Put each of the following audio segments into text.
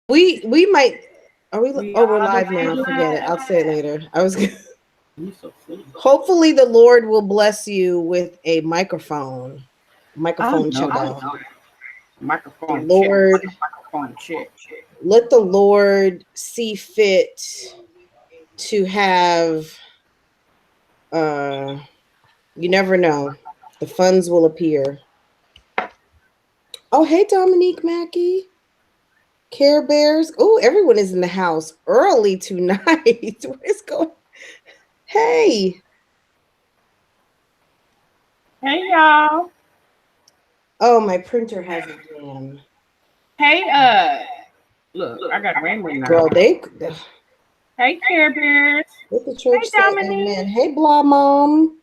We might. Are we? We Oh, we're ought to live be now. Forget it. I'll say it live. later. I was. You so silly. Hopefully, the Lord will bless you with a microphone. I Microphone know check that. out. The Microphone check. Lord, Microphone check. let the Lord see fit to have. You never know. The funds will appear. Oh, hey, Dominique Mackey. Care Bears. Oh, everyone is in the house early tonight. What is going? Hey. Hey y'all. Oh, my printer has a jam. Hey look, I got Raymond now. Girl, they Hey Care Bears. let the church Hey say Dominique. amen. Hey, blah mom.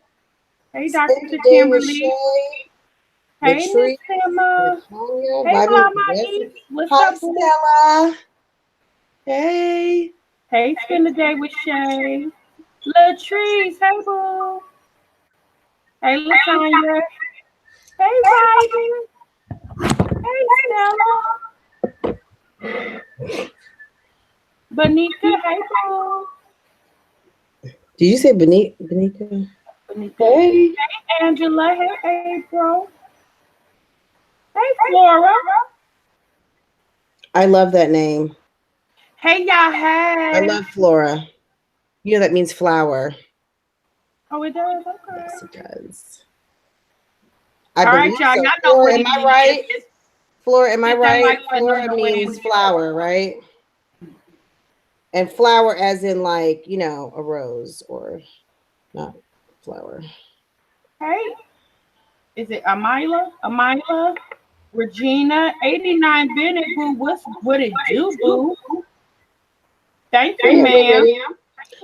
Hey Spend Dr. the day with Kimberly. Shay, Hey Miss Latrice, Emma. Latonya, Hey vibing with the Blama resident. East. What's Hi, up, boo? Stella. Hey. Hey, spend the day with Shay. Latrice. Hey boo. Hey Latanya. Hey Vibey. Hey Stella. Bonica. Hey boo. Did you say Benika? Bonica. Hey. Hey Angela. Hey April. Hey Flora. I love that name. Hey y'all. Hey. I love Flora. You know that means flower. Oh, it does. Okay. Yes, it does. All right, y'all. So. Y'all know Flora, what am it I is. right? Flora, am I Hit that right? like button on Flora your way. means flower, right? And flower as in like, a rose or not flower. Hey, is it Amila? Amila? Regina? 89 Bennett, boo. What it do, boo? Thank you, ma'am.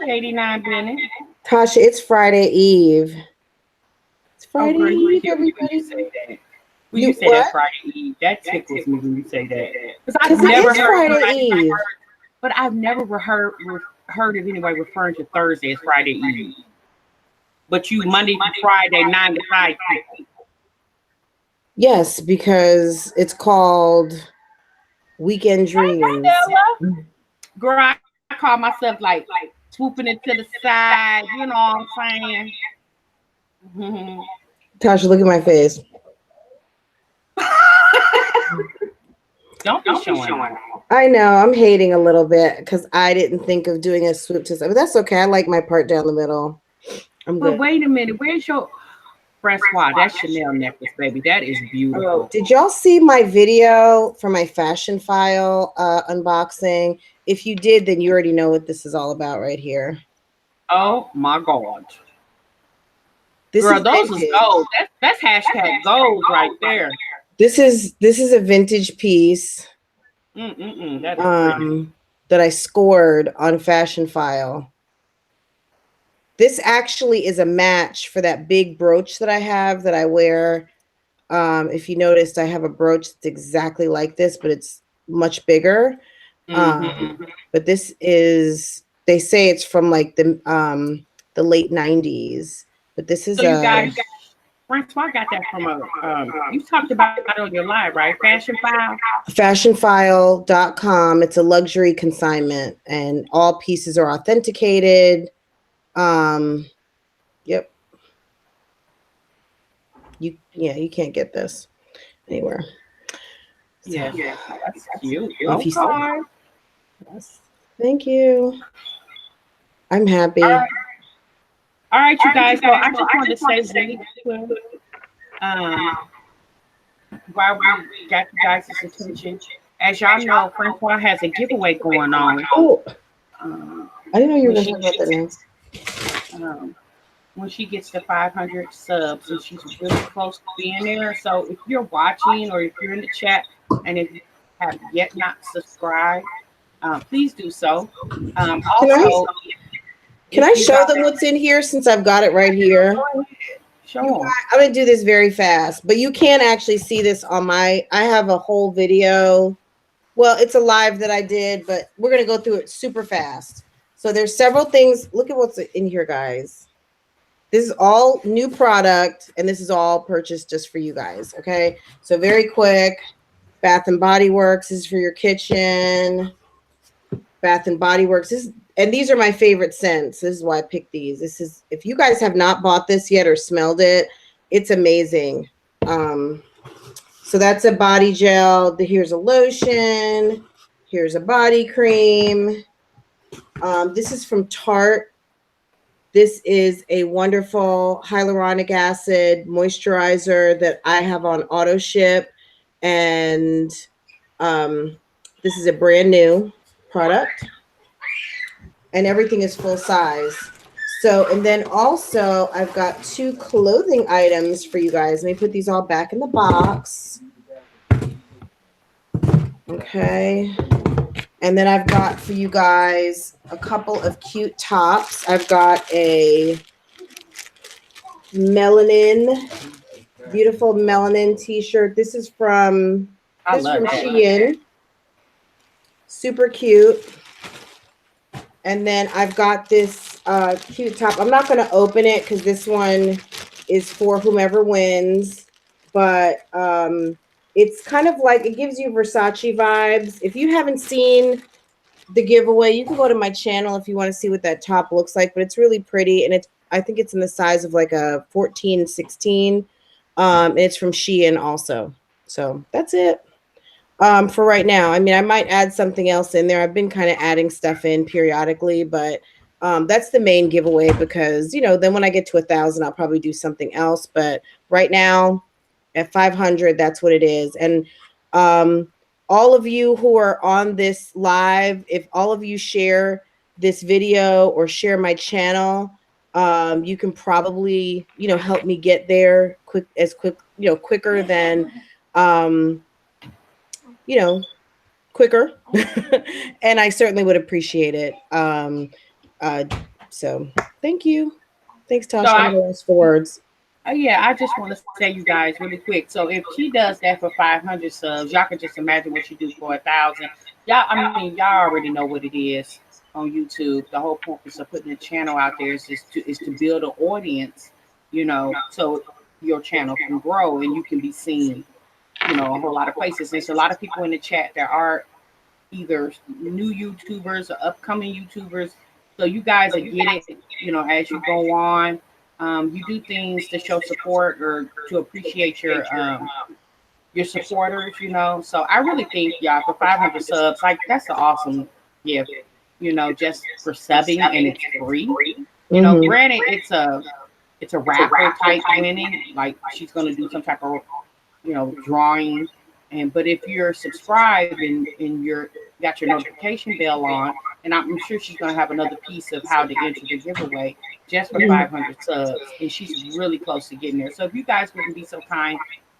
89 Bennett. Tasha, it's Friday Eve. It's Oh, Friday girl, you Eve, cute when you everybody. say that. When you You say that what? Friday Eve, that tickles me when you say that. Because I've Because it never is heard Friday anybody, Eve. but I've never heard of anybody referring to Thursday as Friday Eve. But you Monday to Friday, 9 to 5 people. Yes, because it's called Weekend Dreams. Girl, I call myself like swooping it to the side. You know what I'm saying? Tasha, look at my face. Don't be showing. I know I'm hating a little bit because I didn't think of doing a swoop to, but that's okay. I like my part down the middle. I'm But good. wait a minute, where's your Francois? That's Chanel necklace, baby. That is beautiful. Oh, did y'all see my video for my fashion file unboxing? If you did, then you already know what this is all about right here. Oh my God. This Girl, is those vintage. is gold. That's hashtag gold right there. This is a vintage piece. That is pretty. That I scored on Fashion File. This actually is a match for that big brooch that I have that I wear. If you noticed, I have a brooch that's exactly like this, but it's much bigger. But this is, they say it's from like the late 90s. But this is so you guys, Francois got that from you talked about it on your live, right? Fashion File? fashionfile.com. It's a luxury consignment and all pieces are authenticated. Yep. You can't get this anywhere. So, yes, that's cute. Okay. Yes. Thank you. I'm happy. All right, you guys. So I just wanted to say really quick, while we got you guys' attention, as y'all know, Francois has a giveaway going on. Oh, I didn't know you were going to talk about that next. When she gets to 500 subs, and she's really close to being there. So if you're watching or if you're in the chat, and if you have yet not subscribed, please do so. Also, can I show them what's in here since I've got it right here? Show them. I'm going to do this very fast, but you can actually see this on I have a whole video. Well, it's a live that I did, but we're going to go through it super fast. So there's several things. Look at what's in here, guys. This is all new product, and this is all purchased just for you guys, okay? So very quick. Bath and Body Works. This is for your kitchen. Bath and Body Works. And these are my favorite scents. This is why I picked these. This is, if you guys have not bought this yet or smelled it, it's amazing. So that's a body gel. Here's a lotion. Here's a body cream. This is from Tarte. This is a wonderful hyaluronic acid moisturizer that I have on auto ship. And this is a brand new product. And everything is full size. So, and then also I've got 2 clothing items for you guys. Let me put these all back in the box. Okay. And then I've got for you guys a couple of cute tops. I've got a beautiful melanin t-shirt. This is from Shein. Super cute. And then I've got this cute top. I'm not going to open it because this one is for whomever wins. But it's kind of like, it gives you Versace vibes. If you haven't seen the giveaway, you can go to my channel if you want to see what that top looks like. But it's really pretty. And I think it's in the size of like a 14, 16. And it's from Shein also. So that's it. For right now. I mean, I might add something else in there. I've been kind of adding stuff in periodically, but that's the main giveaway because, you know, then when I get to 1,000, I'll probably do something else. But right now at 500, that's what it is. And all of you who are on this live, if all of you share this video or share my channel, you can probably, you know, help me get there quicker than, quicker. And I certainly would appreciate it. So thank you. Thanks, Tasha. I'm gonna ask for words. Yeah, I just want to say, you guys, really quick. So if she does that for 500 subs, y'all can just imagine what she do for 1,000. Y'all already know what it is on YouTube. The whole purpose of putting a channel out there is to build an audience, you know, so your channel can grow and you can be seen, you know, a whole lot of places. There's a lot of people in the chat that are either new YouTubers or upcoming YouTubers. So you guys will get it, you know, as you go on. You do things to show support or to appreciate your supporters, you know. So I really think, y'all, for 500 subs, like, that's an awesome gift, you know, just for subbing, and it's free. You know, granted, it's a raffle type winning, like she's gonna do some type of, you know, drawing. But if you're subscribed and you're got your notification bell on, and I'm sure she's gonna have another piece of how to enter the giveaway just for 500 subs, and she's really close to getting there. So if you guys wouldn't be so kind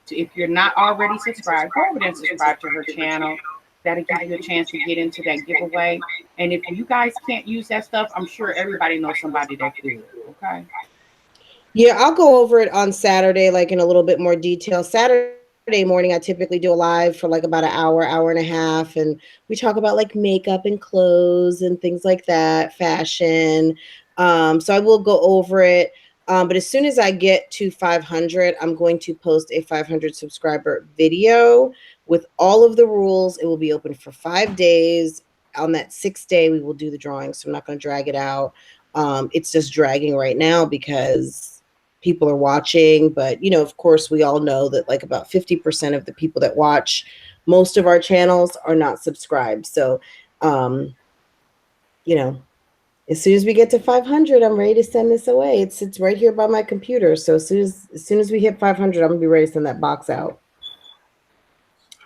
to, if you're not already subscribed, go over there and subscribe to her channel. That'll give you a chance to get into that giveaway. And if you guys can't use that stuff, I'm sure everybody knows somebody that could. Okay. Yeah, I'll go over it on Saturday, like in a little bit more detail. Saturday morning, I typically do a live for like about an hour and a half, and we talk about like makeup and clothes and things like that, fashion. So I will go over it. But as soon as I get to 500, I'm going to post a 500 subscriber video with all of the rules. It will be open for 5 days. On that 6th day, we will do the drawing. So I'm not going to drag it out. It's just dragging right now because people are watching, but you know, of course, we all know that like about 50% of the people that watch most of our channels are not subscribed. So, you know, as soon as we get to 500, I'm ready to send this away. It's right here by my computer. So as soon as we hit 500, I'm gonna be ready to send that box out.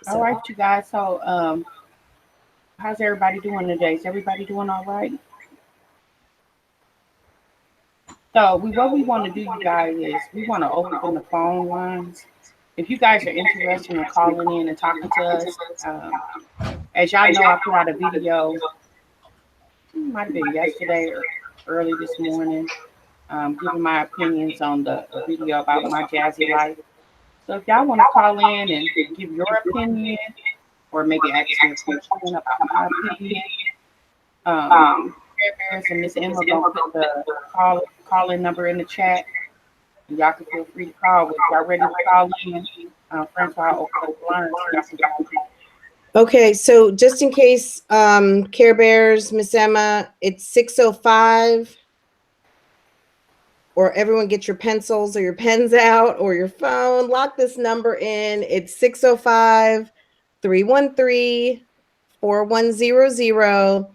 So. All right, you guys. So, how's everybody doing today? Is everybody doing all right? So what we want to do, you guys, is we want to open the phone lines. If you guys are interested in calling in and talking to us, as y'all know, I put out a video, might have been yesterday or early this morning, giving my opinions on the video about my jazzy life. So if y'all want to call in and give your opinion, or maybe ask me a question about my opinion, and Miss Emma gonna put the call-in number in the chat. And y'all can feel free to call. If y'all ready to call in, Francois, open up the line so y'all can call in. Okay, so just in case, Care Bears, Miss Emma, it's 605. Or everyone get your pencils or your pens out or your phone. Lock this number in. It's 605-313-4100.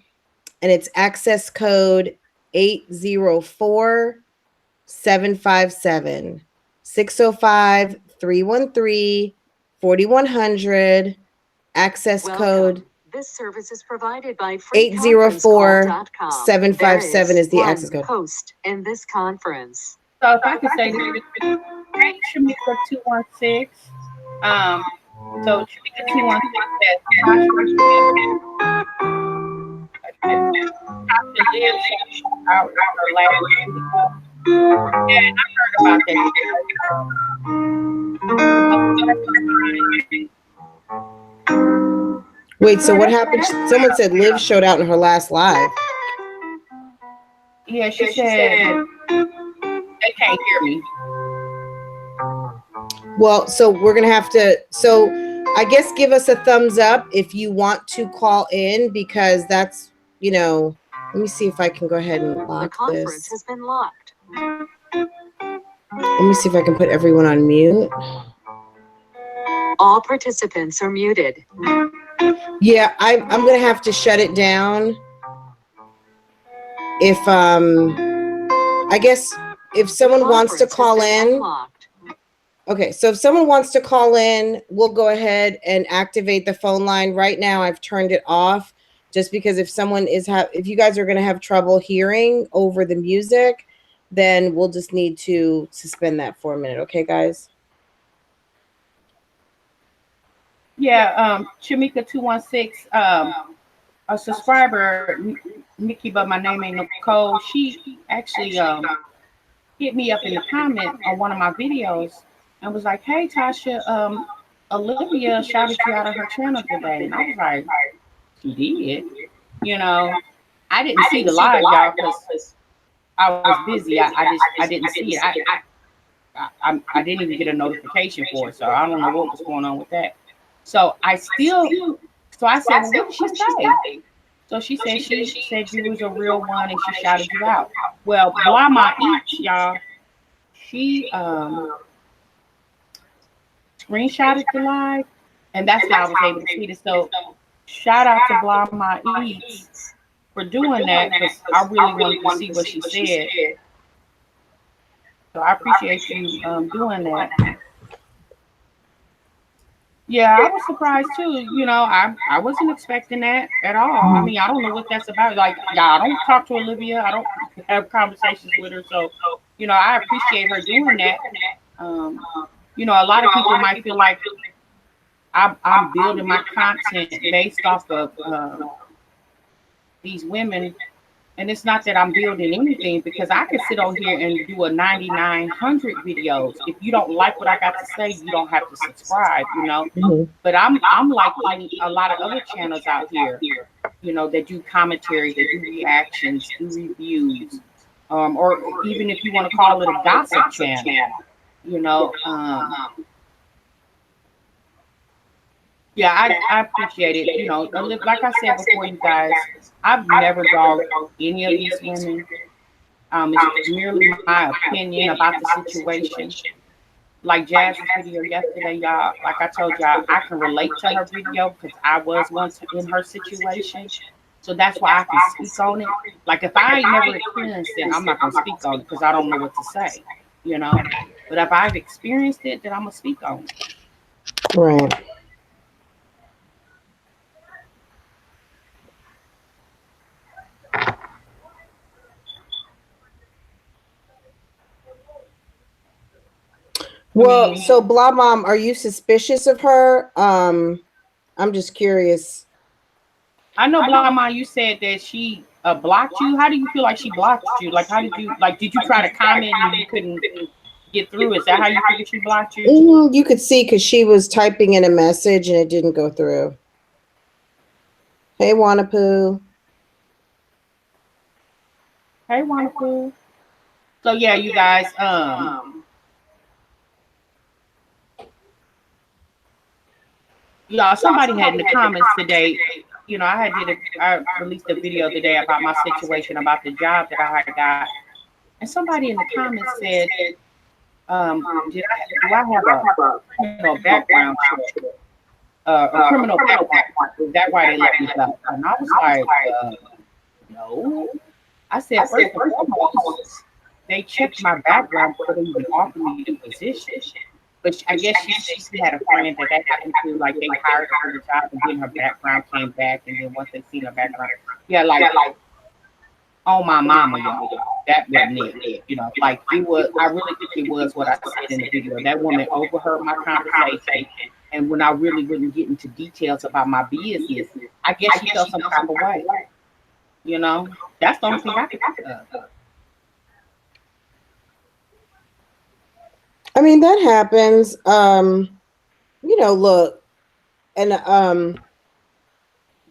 And it's access code 804757. 605-313-4100. Access code. This service is provided by 804757 is the access code. Host in this conference. So if I could say this, hey, Shamika 216. So Shamika 216 says, Tasha lives out her last video. And I heard about that. Wait, so what happened? Someone said Liv showed out in her last live. Yeah, she said they can't hear me. Well, so we're going to have to, so I guess give us a thumbs up if you want to call in, because that's, you know, let me see if I can go ahead and lock the conference this. has been locked. Let me see if I can put everyone on mute. All participants are muted. Yeah, I'm going to have to shut it down. If, I guess if someone wants to call in. Okay, so if someone wants to call in, we'll go ahead and activate the phone line. Right now, I've turned it off just because if someone is if you guys are going to have trouble hearing over the music, then we'll just need to suspend that for a minute. Okay, guys? Yeah, Shamika 216, a subscriber, Nikki, but my name ain't Nicole. She actually hit me up in the comment on one of my videos and was like, "Hey, Tasha, Olivia shouted you out of her channel today," and I was like, "She did?" You know, I didn't see the live, y'all, because I was busy. I didn't see it. I didn't even get a notification for it, so I don't know what was going on with that. So I said, "Well, what did she say?" So she said you was a real one and she shouted you out. Well, Blama Eats, y'all, she screenshotted the live, and that's why I was able to see this. So shout out to Blama Eats for doing that, because I really wanted to see what she said. So I appreciate you doing that. Yeah, I was surprised too. You know, I wasn't expecting that at all. I mean, I don't know what that's about. Like, yeah, I don't talk to Olivia. I don't have conversations with her. So, you know, I appreciate her doing that. You know, a lot of people might feel like I'm building my content based off of these women. And it's not that I'm building anything, because I can sit on here and do a 9,900 videos. If you don't like what I got to say, you don't have to subscribe, you know. Mm-hmm. But I'm like a lot of other channels out here, you know, that do commentary, that do reactions, do reviews, or even if you want to call it a gossip channel, you know. Yeah, I appreciate it. You know, like I said before, you guys, I've never dogged any of these women. It's merely my opinion about the situation. Like Jazz's video yesterday, y'all, like I told y'all, I can relate to her video because I was once in her situation. So that's why I can speak on it. Like if I ain't never experienced it, I'm not gonna speak on it because I don't know what to say, you know. But if I've experienced it, then I'm gonna speak on it. Right. Well, so Blah Mom, are you suspicious of her? I'm just curious. I know, Blah Mom, you said that she blocked you. How do you feel like she blocked you? Like, how did you try to comment and you couldn't get through? Is that how you figured she blocked you? You could see because she was typing in a message and it didn't go through. Hey, Wanapoo. Hey, Wanapoo. So yeah, you guys, y'all, somebody had in the comments today, I released a video today about my situation, about the job that I had got. And somebody in the comments said, do I have a criminal background check? A criminal background. Is that why they let me go? And I was like, no. I said, first and foremost, they checked my background before they even offered me the position. But I guess she had a friend that happened to, like they hired her for the job, and then her background came back, and then once they seen her background, yeah, like on my mama, y'all, that wasn't it. Like it was. I really think it was what I said in the video. That woman overheard my conversation, and when I really wouldn't get into details about my business, I guess she felt some type of way. That's the only thing I could think of. I mean, that happens. Look, and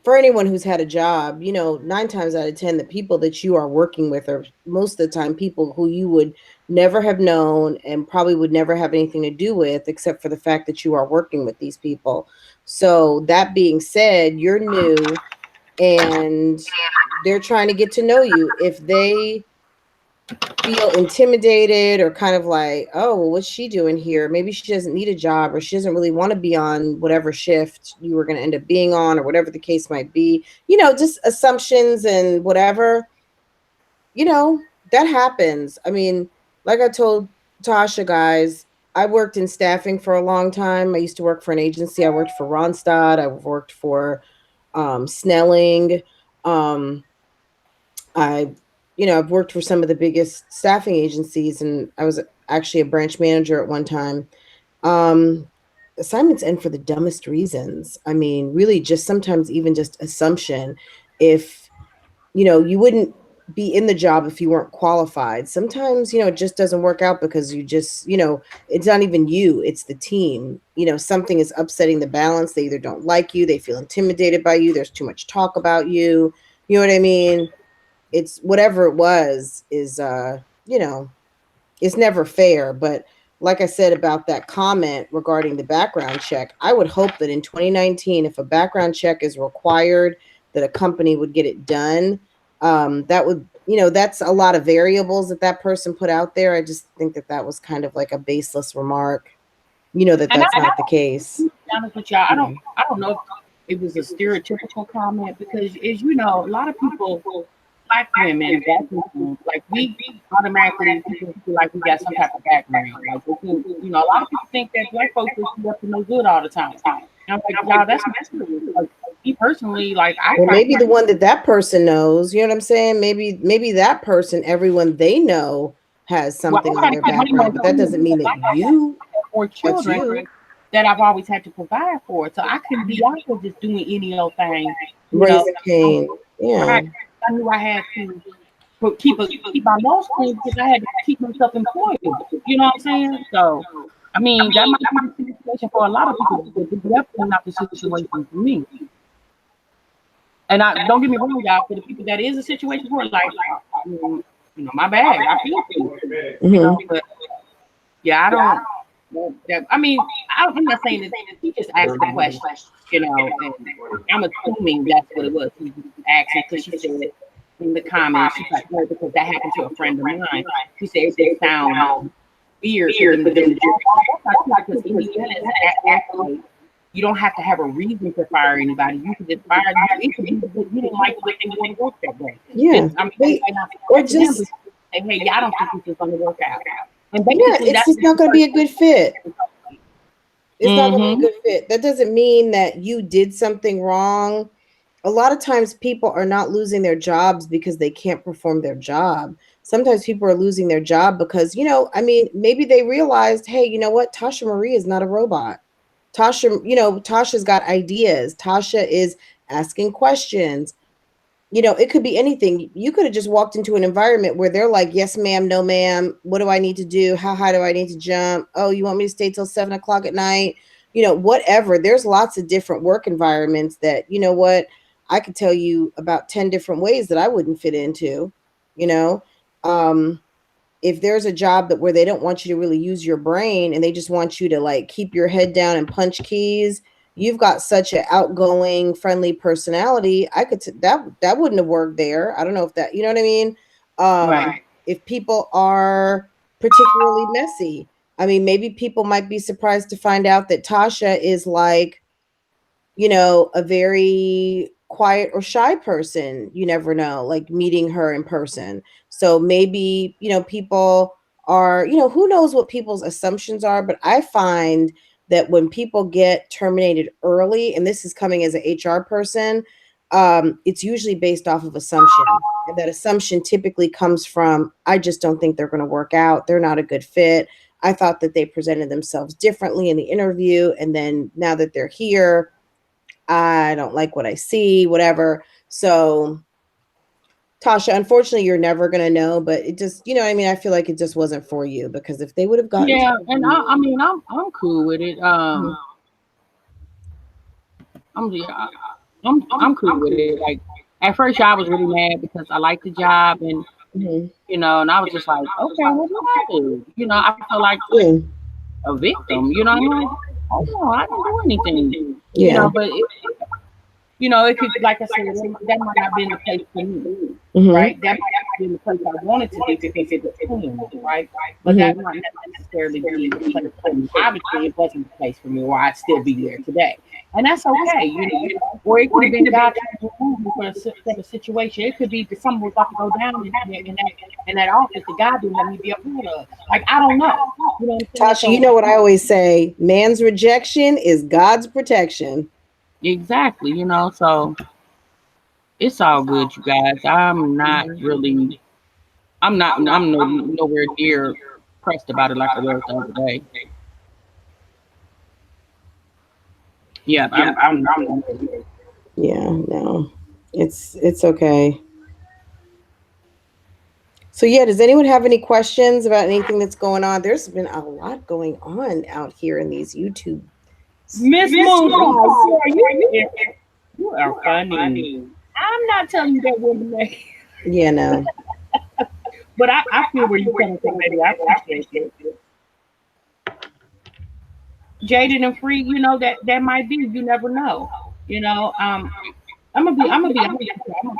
for anyone who's had a job, 9 times out of 10, the people that you are working with are most of the time people who you would never have known and probably would never have anything to do with, except for the fact that you are working with these people. So that being said, you're new and they're trying to get to know you. If they feel intimidated or kind of like, oh, well, what's she doing here? Maybe she doesn't need a job, or she doesn't really want to be on whatever shift you were going to end up being on, or whatever the case might be, just assumptions and whatever, that happens. I mean, like I told Tasha, guys, I worked in staffing for a long time. I used to work for an agency. I worked for Ronstadt. I worked for Snelling. I've worked for some of the biggest staffing agencies, and I was actually a branch manager at one time. Assignments end for the dumbest reasons. I mean, really just sometimes even just assumption. If, you wouldn't be in the job if you weren't qualified. Sometimes, it just doesn't work out because you just, it's not even you, it's the team. Something is upsetting the balance. They either don't like you, they feel intimidated by you, there's too much talk about you. You know what I mean? It's whatever it was is it's never fair. But like I said about that comment regarding the background check, I would hope that in 2019, if a background check is required, that a company would get it done. That would, that's a lot of variables that person put out there. I just think that was kind of like a baseless remark, that's not the case. To be honest with y'all, I don't know if it was a stereotypical comment, because as you know, a lot of people, Black women, like we automatically feel like we got some type of background. Like a lot of people think that Black folks are up to no good all the time. And I'm like, y'all, that's not true. Like, me personally, like well, maybe the one that person knows, you know what I'm saying? Maybe that person, everyone they know has something on their background, but that doesn't mean that you or children that I've always had to provide for. So I couldn't be out there just doing any old thing. Raising Cain. Yeah. I knew I had to keep my nose clean because I had to keep myself employed. You know what I'm saying? So, I mean, that might be the situation for a lot of people, but it's definitely not the situation for me. And don't get me wrong, y'all, for the people that is a situation for, like, my bad. I feel for you. But yeah, I don't. I mean, I'm not saying that he just asked the question, and I'm assuming that's what it was. He asked because she said in the comments, she's like, "No, because that happened to a friend of mine." She said it sounds weird for them to do the job. Because you don't have to have a reason to fire anybody. You can just fire them. It could be because you didn't like what they want to work that day. Yeah, or just say, "Hey, yeah, I don't think this is going to work out." And it's just not going to be a good fit. It's not going to be a good fit. That doesn't mean that you did something wrong. A lot of times people are not losing their jobs because they can't perform their job. Sometimes people are losing their job because, maybe they realized, hey, you know what? Tasha Marie is not a robot. Tasha's got ideas. Tasha is asking questions. It could be anything. You could have just walked into an environment where they're like, yes, ma'am, no, ma'am. What do I need to do? How high do I need to jump? Oh, you want me to stay till 7:00 at night? Whatever. There's lots of different work environments that, I could tell you about 10 different ways that I wouldn't fit into, if there's a job where they don't want you to really use your brain and they just want you to like keep your head down and punch keys, you've got such an outgoing, friendly personality. I could that wouldn't have worked there. I don't know if that, you know what I mean? Right. If people are particularly messy, I mean, maybe people might be surprised to find out that Tasha is like, you know, a very quiet or shy person. You never know, like meeting her in person. So maybe, you know, people are, you know, who knows what people's assumptions are, but I find that when people get terminated early, and this is coming as an HR person, it's usually based off of assumption. And that assumption typically comes from, I just don't think they're going to work out. They're not a good fit. I thought that they presented themselves differently in the interview. And then now that they're here, I don't like what I see, whatever. So, Tasha, unfortunately, you're never going to know, but it just, you know what I mean? I feel like it just wasn't for you, because if they would have gotten Yeah, to and I mean, I'm cool with it. Mhm. Yeah, I'm cool with it. Like at first, I was really mad because I liked the job, and Mhm. and I was just like, okay, what did I do? I felt like Yeah. a victim. I'm like, oh no, I didn't do anything. Yeah. But it could, like I said, that might not been the place for me, Mhm. right? That might not been the place I wanted to be because it was paying me, right? But that Mhm. might not necessarily be the place for me. Obviously, it wasn't the place for me, or I'd still be there today, and that's okay, Or it could have been God trying to remove me from a situation. It could be that something was about to go down in that office that God didn't let me be a part of. Like I don't know, you know what I'm saying? Tasha, you So know what I always say, man's rejection is God's protection. exactly, so it's all good, you guys. I'm nowhere near pressed about it like I was the other day. Yeah, I'm Yeah, no. It's okay. So yeah, does anyone have any questions about anything that's going on? There's been a lot going on out here in these YouTube. Miss Moon Pie. You are funny. I'm not telling you that woman name, Yeah, no. but I feel where you're coming from, baby. I appreciate it. Jaded and free, that might be. You never know. I'm gonna be honest with you.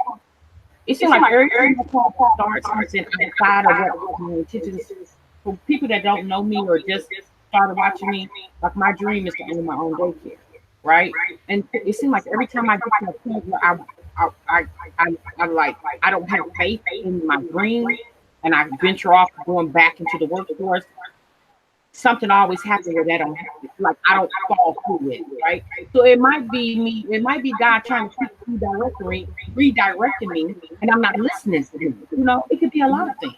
It seems like every time I try to start something outside of what my intention is, for people that don't know me or just started watching me, like my dream is to own my own daycare, right? And it seems like every time I get to a point where I, I, I'm like, I don't have faith in my dream, and I venture off going back into the workforce, something always happens where that don't happen. Like I don't fall through it, right? So it might be me, it might be God trying to keep redirecting me, and I'm not listening to him. It could be a lot of things.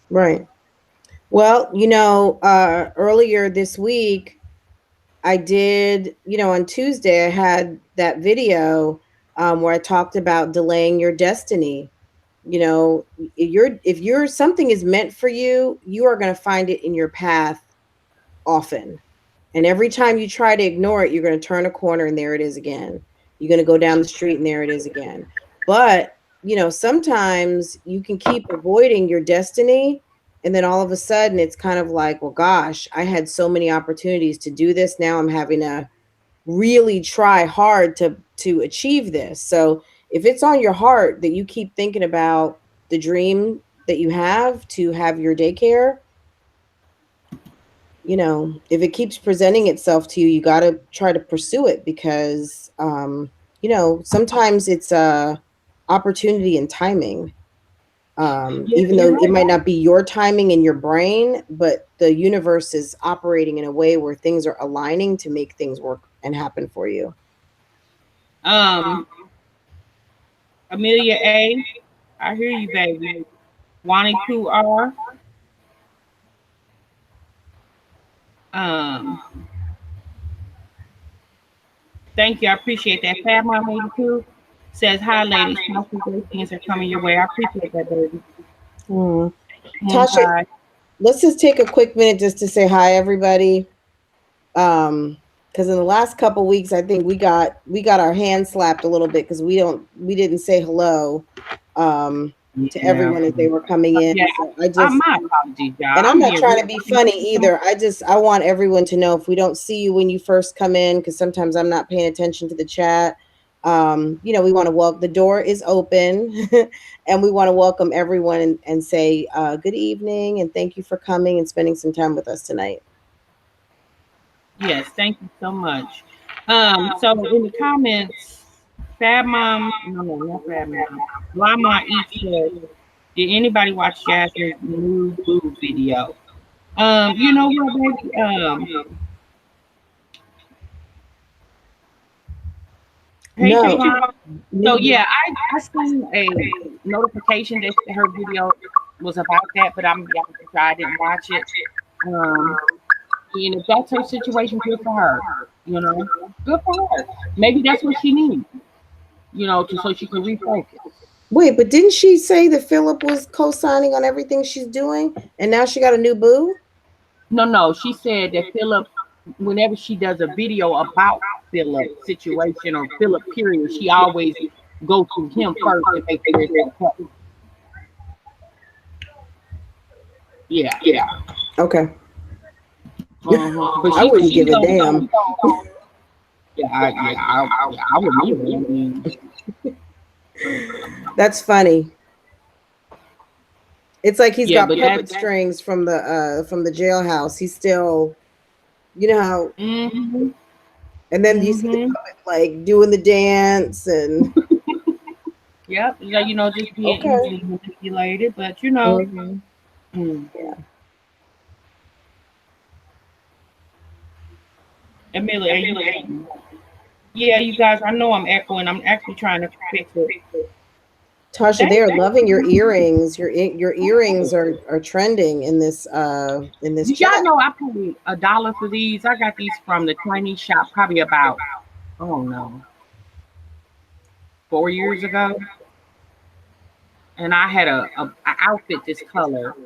Right. Well, earlier this week, I did, on Tuesday, I had that video where I talked about delaying your destiny. If you're something is meant for you, you are going to find it in your path often. And every time you try to ignore it, you're going to turn a corner and there it is again. You're going to go down the street and there it is again. But, sometimes you can keep avoiding your destiny. And then all of a sudden it's kind of like, well, gosh, I had so many opportunities to do this. Now I'm having to really try hard to achieve this. So if it's on your heart that you keep thinking about the dream that you have to have your daycare, if it keeps presenting itself to you, you got to try to pursue it, because sometimes it's opportunity and timing. Yeah, Even you're though it right. might not be your timing in your brain, but the universe is operating in a way where things are aligning to make things work and happen for you. Um, Amelia A, I hear you, baby. Wanting to R. Um, Thank you. I appreciate that. Fab Mom 82 says, hi, ladies. Countless great things are coming your way. I appreciate that, baby. Mm. Moon Tasha, pie. let's just take a quick minute just to say hi, everybody. Because in the last couple weeks, I think we got our hands slapped a little bit because we didn't say hello. to Yeah. everyone as they were coming in. Yeah. So I just, My apologies, y'all. and I'm not being trying real. to be funny either. I want everyone to know if we don't see you when you first come in, because sometimes I'm not paying attention to the chat. We want to welcome, the door is open and we want to welcome everyone and say good evening and thank you for coming and spending some time with us tonight. Yes, thank you so much. So in the comments, Fab Mom, no, not Fab Mom. Lama Eat said, did anybody watch Jasmine's new boo video? You know what, baby? Hey No. Javon. So yeah, I seen a notification that her video was about that, but I'm be honest with you, I didn't watch it. Um, and if that's her situation, good for her. You know, good for her. Maybe that's what she needs. So she can refocus. Wait, but didn't she say that Philip was co-signing on everything she's doing and now she got a new boo? No, she said that Philip, whenever she does a video about Philip's situation or Philip period, she always go to him first to make sure it's okay. Yeah. Okay. But I wouldn't give a don't. damn. I wouldn't either. I mean, That's funny. It's like he's yeah, got but puppet strings from the jailhouse. He's still, you know how, Mm-hmm. and then you see the puppet like doing the dance and Yep. Just being okay. easily manipulated, but Mm-hmm. mm. Yeah. Amelia, are you? Yeah, you guys. I know I'm echoing. I'm actually trying to fix it. Tasha, they are loving your earrings. Your earrings are trending in this Did y'all chat. know I paid $1 for these? I got these from the Chinese shop probably about, oh no, 4 years ago. And I had a outfit this color,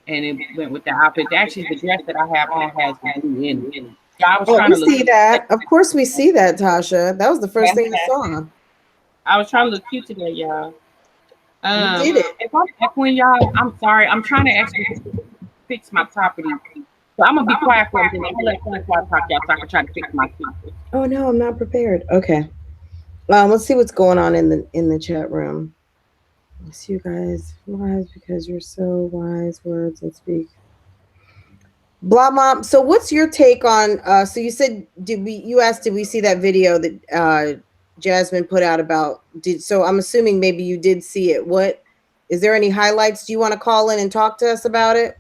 and it went with the outfit. Actually, the dress that I have on has the blue in it. So I was Oh, trying we to look see cute. that. Of course, we see that, Tasha. That was the first thing I saw. I was trying to look cute today, y'all. You did it. If I'm echoing y'all, I'm sorry. I'm trying to actually fix my property. So I'm gonna be quiet for a minute. I'm gonna let Francois talk y'all so I can try to fix my feet. Oh no, I'm not prepared. Okay. Let's see what's going on in the chat room. Let's you guys wise because you're so wise. Words and speak. Blah mom. So what's your take on so you said you asked did we see that video that Jasmine put out about so I'm assuming maybe you did see it. What is there any highlights? Do you want to call in and talk to us about it?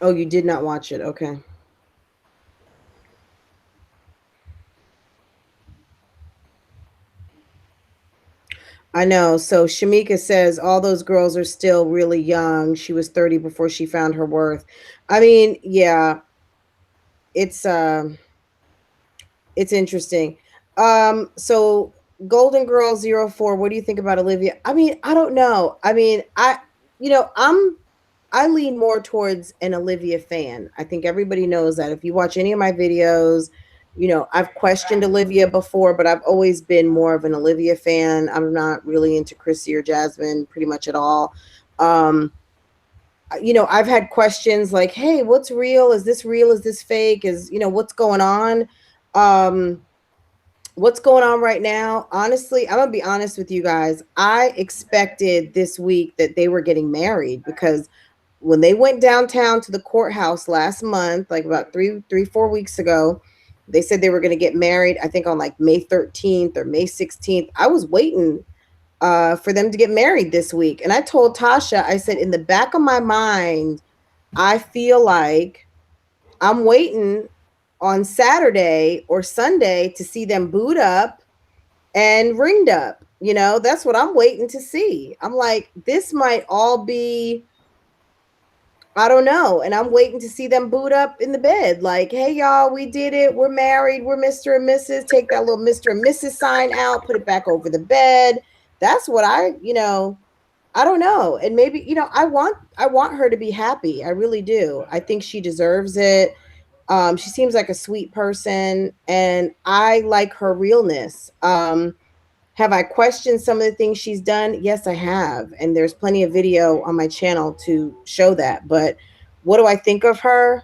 Oh, you did not watch it. Okay. I know. So Shamika says all those girls are still really young. She was 30 before she found her worth. I mean, yeah, it's interesting. So Golden Girl 04, what do you think about Olivia? I mean, I don't know. I mean, I lean more towards an Olivia fan. I think everybody knows that. If you watch any of my videos, I've questioned Olivia before, but I've always been more of an Olivia fan. I'm not really into Chrissy or Jasmine pretty much at all. I've had questions like, hey, what's real? Is this real? Is this fake? What's going on? What's going on right now? Honestly, I'm gonna be honest with you guys. I expected this week that they were getting married because when they went downtown to the courthouse last month, like about 4 weeks ago, they said they were going to get married. I think on like May 13th or May 16th. I was waiting for them to get married this week, and I told Tasha, I said, in the back of my mind, I feel like I'm waiting on Saturday or Sunday to see them boot up and ringed up. That's what I'm waiting to see. I'm like, this might all be, I don't know. And I'm waiting to see them boot up in the bed. Like, hey, y'all, we did it. We're married. We're Mr. and Mrs. Take that little Mr. and Mrs. sign out, put it back over the bed. That's what I don't know. And maybe, I want her to be happy. I really do. I think she deserves it. She seems like a sweet person, and I like her realness. Have I questioned some of the things she's done? Yes, I have. And there's plenty of video on my channel to show that. But what do I think of her?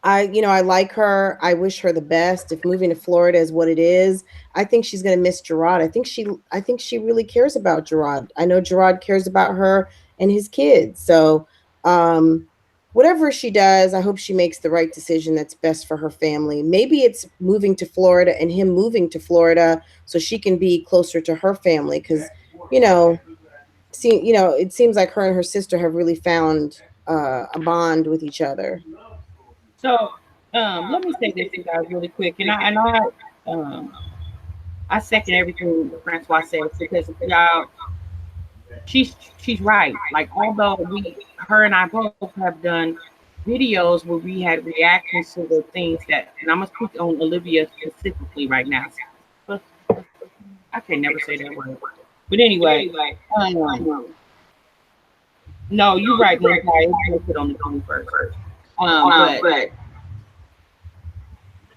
I like her. I wish her the best. If moving to Florida is what it is, I think she's going to miss Gerard. I think she really cares about Gerard. I know Gerard cares about her and his kids. So, whatever she does, I hope she makes the right decision that's best for her family. Maybe it's moving to Florida and him moving to Florida so she can be closer to her family cuz you know, it seems like her and her sister have really found a bond with each other. So, let me say this, you guys, really quick, um, I second everything Francois says because y'all, she's right. Like, although her and I both have done videos where we had reactions to the things that, and I'm gonna speak on Olivia specifically right now. But I can never say that word. But anyway, no, you're right, Glenn. Sorry, it's put on the 21st. But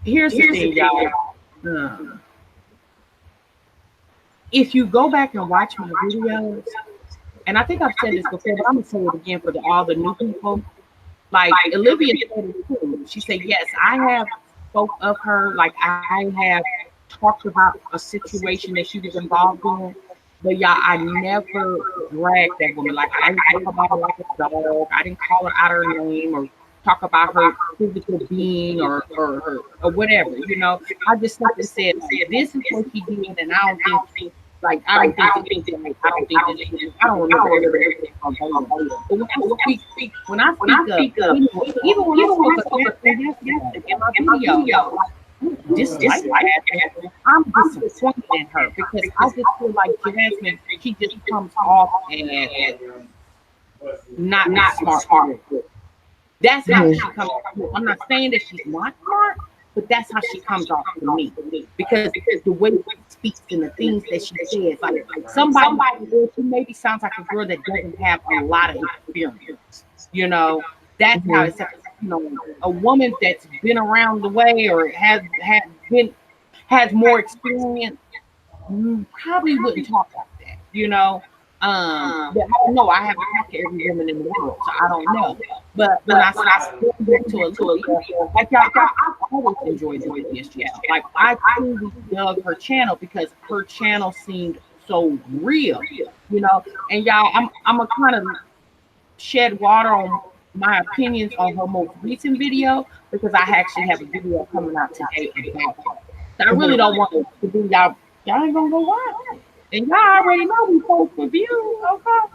here's the thing, y'all. Um, if you go back and watch my videos, and I think I've said this before, but I'm gonna say it again for all the new people. Like Olivia said it too. She said, "Yes, I have spoke of her. Like I have talked about a situation that she was involved in, but y'all, I never dragged that woman. Like I didn't talk about her like a dog. I didn't call her out her name or talk about her physical being or whatever. You know, I just simply said, this is what she did, and I don't think." Like I don't think that I don't think that I don't remember everything from her. But when I speak up, even when I spoke up yesterday in my video, dislike that. I'm disappointed in her because I just feel like Jasmine, she just comes off as not smart. That's how she comes off. I'm not saying that she's not smart, but that's how she comes off to me. Because the way she speaks and the things that she says, like somebody she maybe sounds like a girl that doesn't have a lot of experience. You know, that's how it's, a woman that's been around the way or has more experience probably wouldn't talk like that, but I don't know. I haven't talked to every woman in the world, so I don't know. But when I spoke back to Olivia, like y'all, I always enjoyed Olivia's channel. Like I truly dug her channel because her channel seemed so real, And y'all, I'm gonna kind of shed water on my opinions on her most recent video because I actually have a video coming out today about her. So I really don't want to be y'all ain't gonna go watch it. And y'all already know we post reviews, okay?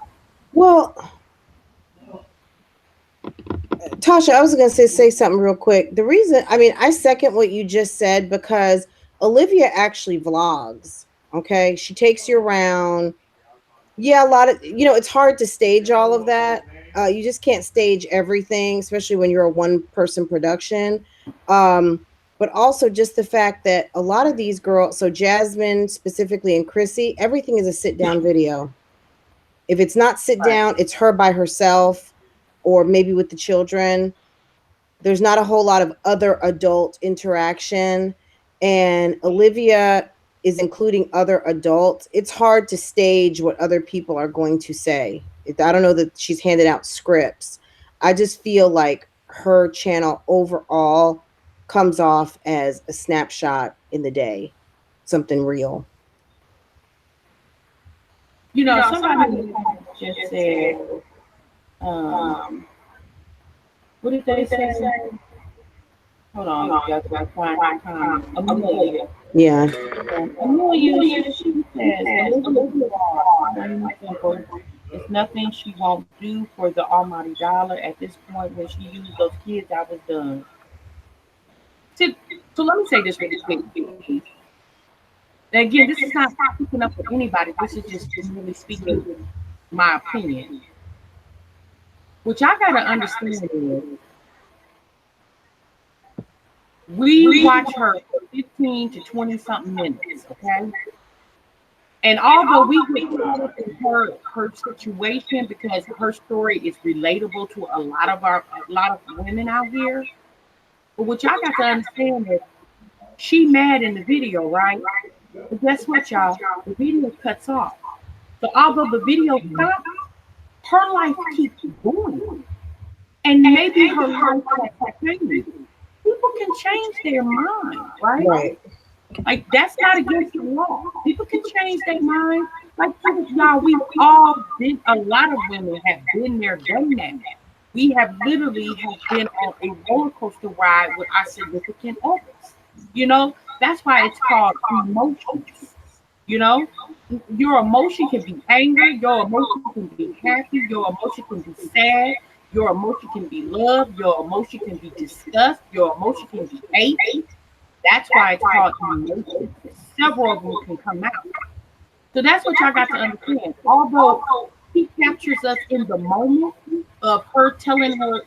Well, Tasha, I was going to say something real quick. The reason, I second what you just said because Olivia actually vlogs. Okay. She takes you around. Yeah. A lot of, it's hard to stage all of that. You just can't stage everything, especially when you're a one person production. But also just the fact that a lot of these girls, so Jasmine specifically and Chrissy, everything is a sit down video. If it's not sit down, it's her by herself or maybe with the children. There's not a whole lot of other adult interaction. And Olivia is including other adults. It's hard to stage what other people are going to say. I don't know that she's handed out scripts. I just feel like her channel overall comes off as a snapshot in the day, something real. Somebody just said, what did they say? Hold on, you guys gotta find my comment. Amelia. Yeah. Amelia, she says, it's nothing she won't do for the almighty dollar. At this point, when she used those kids, I was done. So let me say this really quick. Again, this is not speaking up for anybody. This is just really speaking my opinion. Which I gotta understand is we watch her for 15 to 20 something minutes, okay? And although we get caught up in her situation because her story is relatable to a lot of women out here, But what y'all got to understand is she mad in the video, right? But guess what, y'all? The video cuts off. So although the video stops, her life keeps going. And maybe her life has changed. People can change their mind, right? Right. Like that's not against the law. People can change their mind. Like y'all, we've all been. A lot of women have been there, done that. We have literally have been on a roller coaster ride with our significant others. You know, that's why it's called emotions. You know, your emotion can be anger, your emotion can be happy, your emotion can be sad, your emotion can be love, your emotion can be disgust, your emotion can be hate. That's why it's called emotions. Several of them can come out. So that's what y'all got to understand. Although he captures us in the moment of her telling her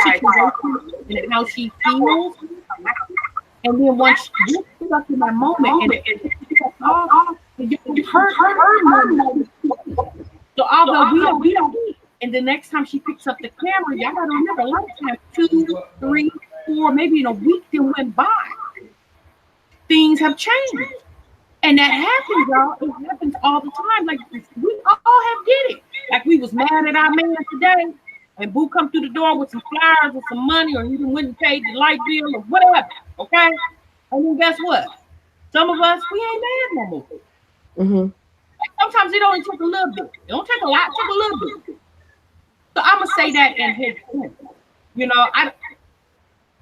situation and how she feels, and then once you're stuck in that moment and it off, you hurt her. So although we don't, and the next time she picks up the camera, y'all gotta remember, lifetime 2, 3, 4, maybe in a week that went by, things have changed. And that happens, y'all. It happens all the time. Like we all have did it. Like we was mad at our man today, and Boo come through the door with some flowers or some money, or he even went and paid the light bill or whatever. Okay, and then guess what? Some of us we ain't mad no more. Mm-hmm. Like sometimes it only took a little bit. It don't take a lot. It took a little bit. So I'm gonna say that in his defense. You know, and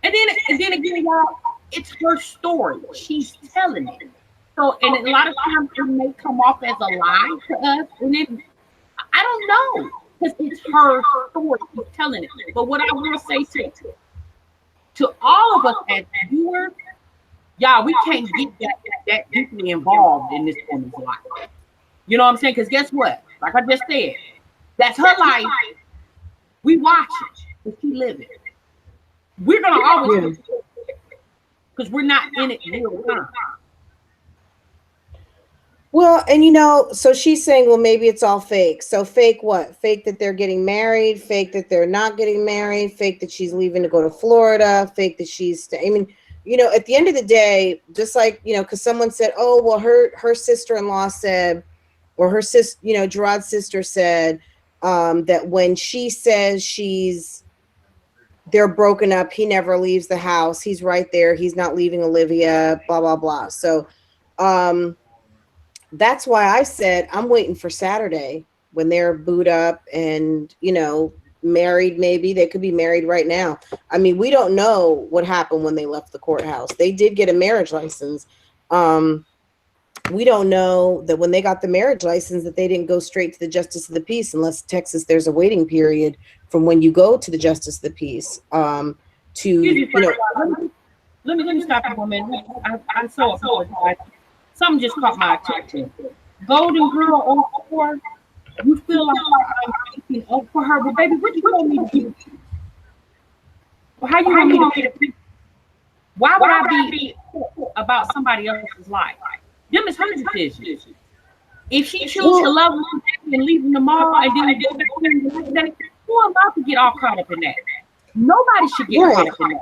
then again, y'all, it's her story. She's telling it. So, and a lot of times it may come off as a lie to us, and I don't know, because it's her story. She's telling it. But what I will say to all of us as viewers, y'all, we can't get that deeply involved in this woman's life. You know what I'm saying? Because guess what? Like I just said, that's her life. We watch it, but she live it. We're gonna always because we're not in it real time. Well, and you know, so she's saying, well, maybe it's all fake. So fake what? Fake that they're getting married, fake that they're not getting married, fake that she's leaving to go to Florida, fake that I mean, you know, at the end of the day, just like, you know, because someone said, oh, well, her sister-in-law said, or her sister, you know, Gerard's sister said that when she says they're broken up, he never leaves the house. He's right there. He's not leaving Olivia, blah, blah, blah. So, that's why I said I'm waiting for Saturday when they're booed up and, you know, married. Maybe they could be married right now. I mean, we don't know what happened when they left the courthouse. They did get a marriage license. We don't know that when they got the marriage license that they didn't go straight to the Justice of the Peace, unless Texas, there's a waiting period from when you go to the Justice of the Peace Let me stop you for a minute. I'm so apologize. Something just caught my attention. Golden Girl 04, you feel like I'm speaking up for her, but baby, what you want me to do? Well, how you want me to be? Why would I be about somebody else's life? Them is her decision. If she chooses to love him and leave him tomorrow and then go back to him the next day, who am I to get all caught up in that? Nobody should get caught up in that.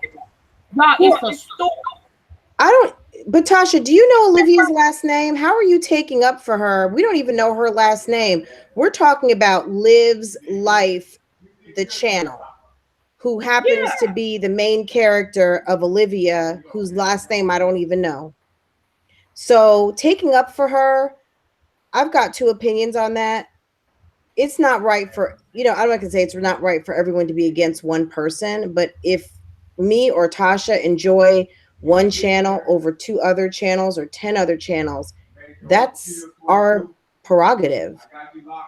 Y'all, it's a story. But Tasha, do you know Olivia's last name? How are you taking up for her? We don't even know her last name. We're talking about Liv's Life, the channel, who happens to be the main character of Olivia, whose last name I don't even know. So taking up for her, I've got two opinions on that. It's not right for, I'm not going to say it's not right for everyone to be against one person, but if me or Tasha enjoy one channel over 2 other channels or 10 other channels, that's our prerogative.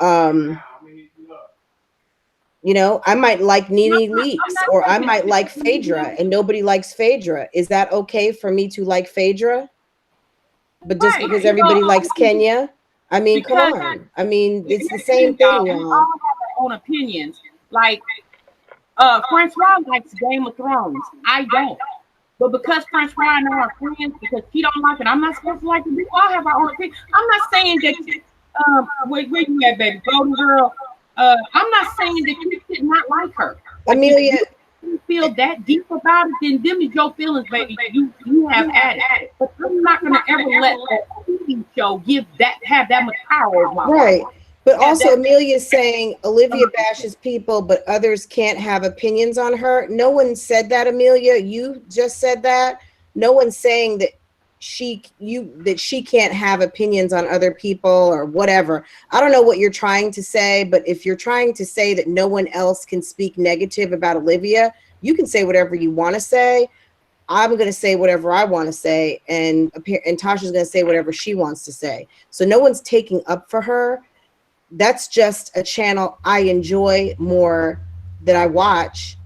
I might like Nene Leakes, or I might like Phaedra, and nobody likes Phaedra. Is that okay for me to like Phaedra? But just because everybody likes Kenya? I mean, come on. I mean, it's the same thing. We all have our own opinions. Like, Francois likes Game of Thrones. I don't. But because Francois and I are friends, because he don't like it, I'm not supposed to like it. We all have our own opinion. I'm not saying that, where you at, baby? Golden Girl. I'm not saying that you should not like her. Amelia, feel that deep about it, then them is your feelings, baby. You have at it. But I'm not gonna ever let that TV show have that much power over my Right. life. But also, Amelia's saying Olivia bashes people, but others can't have opinions on her. No one said that, Amelia. You just said that. No one's saying that she can't have opinions on other people or whatever. I don't know what you're trying to say, but if you're trying to say that no one else can speak negative about Olivia, you can say whatever you want to say. I'm going to say whatever I want to say, and Tasha's going to say whatever she wants to say. So no one's taking up for her. That's just a channel I enjoy more, that I watch,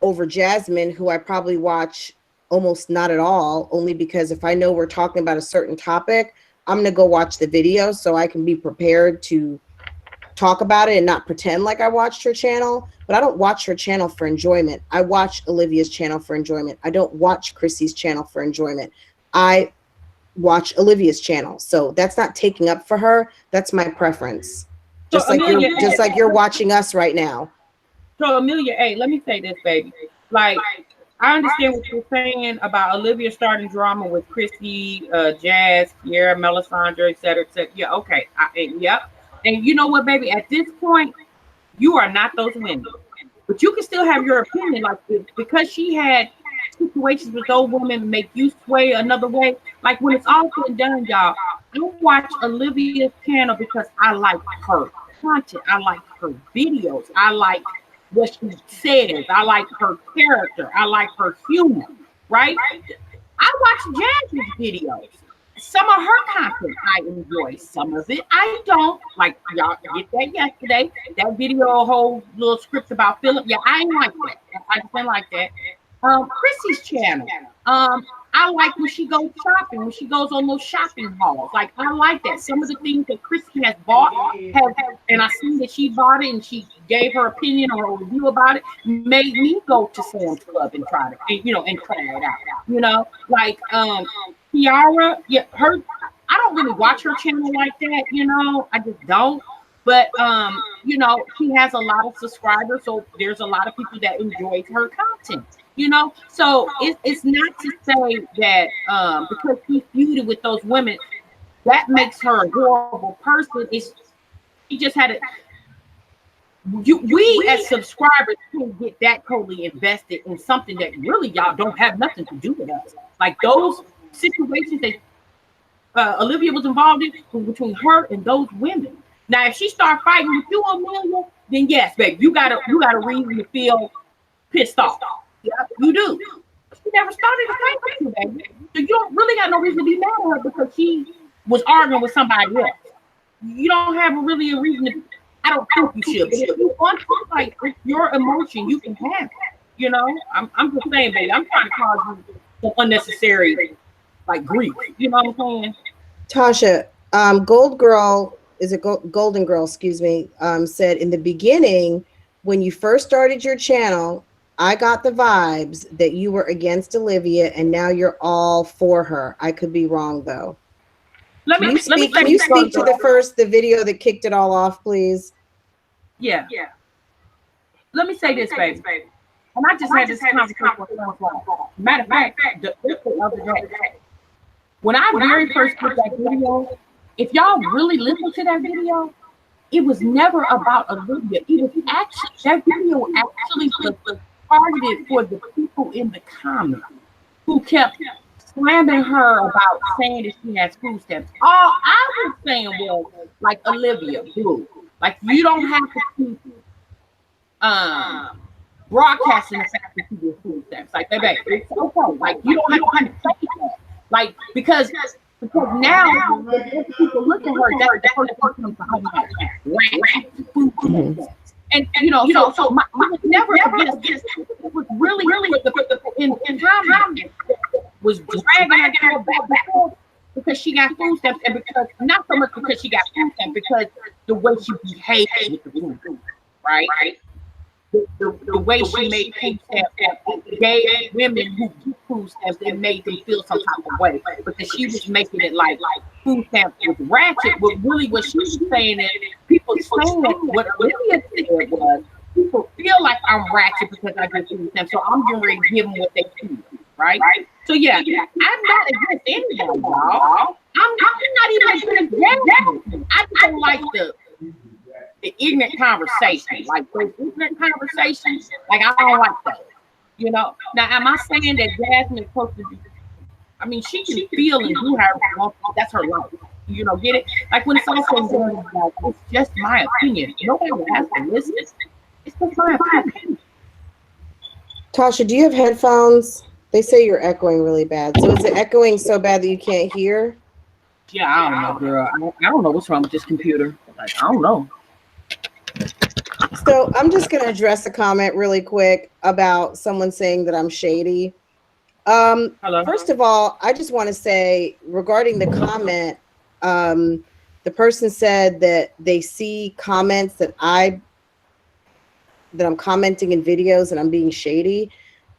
over Jasmine, who I probably watch almost not at all, only because if I know we're talking about a certain topic, I'm going to go watch the video so I can be prepared to talk about it and not pretend like I watched her channel. But I don't watch her channel for enjoyment. I watch Olivia's channel for enjoyment. I don't watch Chrissy's channel for enjoyment. I watch Olivia's channel. So that's not taking up for her. That's my preference. Just So, like Amelia, you're watching us right now. So Amelia, hey, let me say this, baby. Like, I understand what you're saying about Olivia starting drama with Chrissy, Jazz, Kiera, Melisandre, et cetera, et cetera. Yeah, okay. Yep. And you know what, baby? At this point, you are not those women. But you can still have your opinion. Like, because she had situations with those women make you sway another way. Like, when it's all said and done, y'all, I watch Olivia's channel because I like her content. I like her videos. I like what she says. I like her character. I like her humor, right? I watch Jazz's videos. Some of her content I enjoy. Some of it I don't. Like, y'all get that yesterday. That video, a whole little script about Philip. Yeah, I ain't like that. I just didn't like that. Chrissy's channel. I like when she goes shopping, when she goes on those shopping hauls. Like, I like that. Some of the things that Chrissy has bought, and I see that she bought it and she gave her opinion or a review about it, made me go to Sam's Club and try it, and try it out. Like Kiara, yeah, I don't really watch her channel like that, I just don't. But she has a lot of subscribers, so there's a lot of people that enjoy her content. So it's not to say that because she feuded with those women, that makes her a horrible person. She just had we as subscribers can get that totally invested in something that really y'all don't have nothing to do with us. Like those situations that Olivia was involved in was between her and those women. Now, if she start fighting with you, Amelia, then yes, baby, you got a reason to feel pissed off. Yeah, you do. She never started a fight with you, baby. So you don't really got no reason to be mad at her because she was arguing with somebody else. You don't have really a reason to. I don't think you should. But if you want to fight with your emotion, you can have it. I'm just saying, baby. I'm trying to cause you some unnecessary grief. You know what I'm saying? Tasha, Golden Girl, excuse me, said in the beginning, when you first started your channel, I got the vibes that you were against Olivia and now you're all for her. I could be wrong though. Can you speak to the video that kicked it all off, please? Yeah. Let me say this, baby. And I just had this conversation with someone. Matter of fact, the other day, when I very first put that video, if y'all really listen to that video, it was never about Olivia. It was actually, that video actually was targeted for the people in the comments who kept slamming her about saying that she has food stamps. All I was saying was, like, Olivia, dude, like, you don't have to keep broadcasting the fact that you get food stamps. Like, baby, it's okay. Like, you don't have to say that. Like, because now when people look at her, that's the first person to food stamps. And so my was never against this. It was really in time was dragging her back because she got food stamps, and because not so much because she got food stamps, because the way she behaved with the food, right? The way she made food stamps gave women who do food stamps, it made them feel some type of way because she was making it like food stamps was ratchet. But really, what she was saying is people saying what Olivia said was people feel like I'm ratchet because I get through with them, so I'm getting ready to give them what they feel, right? So yeah, I'm not against anybody, y'all. I'm not even against Jasmine. I just don't like the ignorant conversation, like those ignorant conversations. Like I don't like those. You know. Now, am I saying that Jasmine is supposed to be? I mean, she can feel and do however she wants. That's her life. You know, get it? Like when it's also done, like, it's just my opinion. Nobody has to listen. It's just my opinion. Tasha, do you have headphones? They say you're echoing really bad. So is it echoing so bad that you can't hear? Yeah, I don't know, girl. I don't know what's wrong with this computer. Like, I don't know. So I'm just going to address a comment really quick about someone saying that I'm shady. Hello. First of all, I just want to say regarding the comment, the person said that they see comments that I'm commenting in videos and I'm being shady.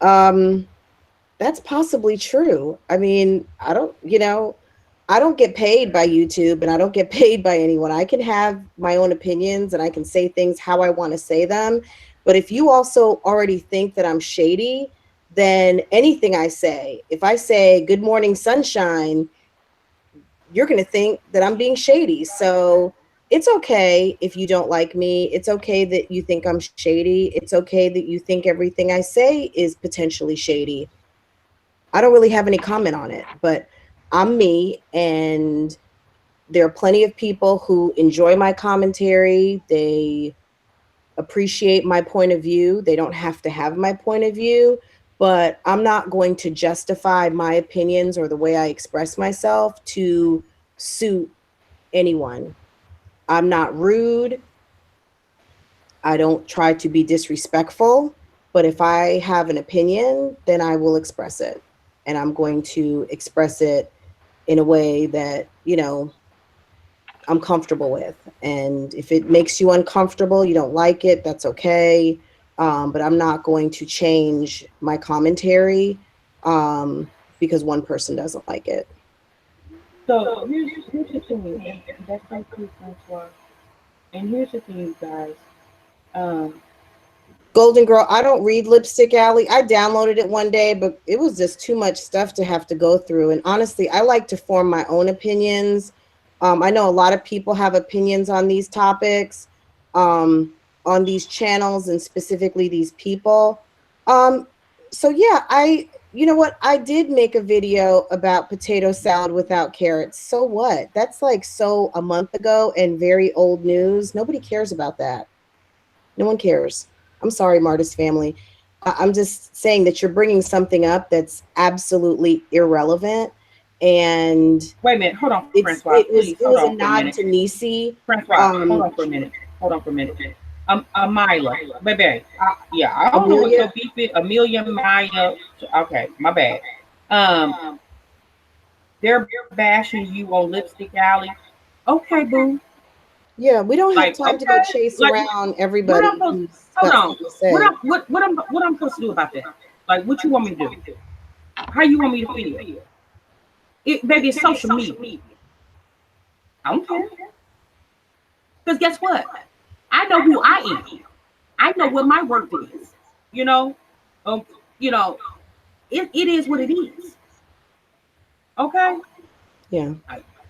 That's possibly true. I mean, I don't get paid by YouTube and I don't get paid by anyone. I can have my own opinions and I can say things how I want to say them. But if you also already think that I'm shady, then anything I say, if I say good morning sunshine, you're going to think that I'm being shady. So it's okay if you don't like me. It's okay that you think I'm shady. It's okay that you think everything I say is potentially shady. I don't really have any comment on it, but I'm me, and there are plenty of people who enjoy my commentary. They appreciate my point of view. They don't have to have my point of view, but I'm not going to justify my opinions or the way I express myself to suit anyone. I'm not rude. I don't try to be disrespectful, but if I have an opinion, then I will express it. And I'm going to express it in a way that, I'm comfortable with. And if it makes you uncomfortable, you don't like it, that's okay. But I'm not going to change my commentary because one person doesn't like it. So here's the thing. That's so true, Francois. And here's the thing, you guys. Um, Golden Girl, I don't read Lipstick Alley. I downloaded it one day, but it was just too much stuff to have to go through. And honestly, I like to form my own opinions. I know a lot of people have opinions on these topics, on these channels, and specifically these people. Um, so yeah, you know what? I did make a video about potato salad without carrots. So what? That's like so a month ago and very old news. Nobody cares about that. No one cares. I'm sorry, Martis family. I'm just saying that you're bringing something up that's absolutely irrelevant, and Wait a minute. Hold on, Francois. Please, it hold was a on for a nod minute. to Nisi. Francois, hold on for a minute. Hold on for a minute. Amila, baby. Yeah, I don't know what your Amelia. beef is. Amelia, Maya. Okay, my bad. Um, they're bashing you on Lipstick Alley. Okay, boo. Yeah, we don't have Like, time to go okay. chase Like, around what I'm everybody supposed? who's Hold got on. something to say. What I'm supposed to do about that? Like, what you want me to do? How you want me to feel? Baby, it's social media. I don't care. Because guess what? I know who I am. I know what my worth is. You know, um, you know, it is what it is. Okay. Yeah.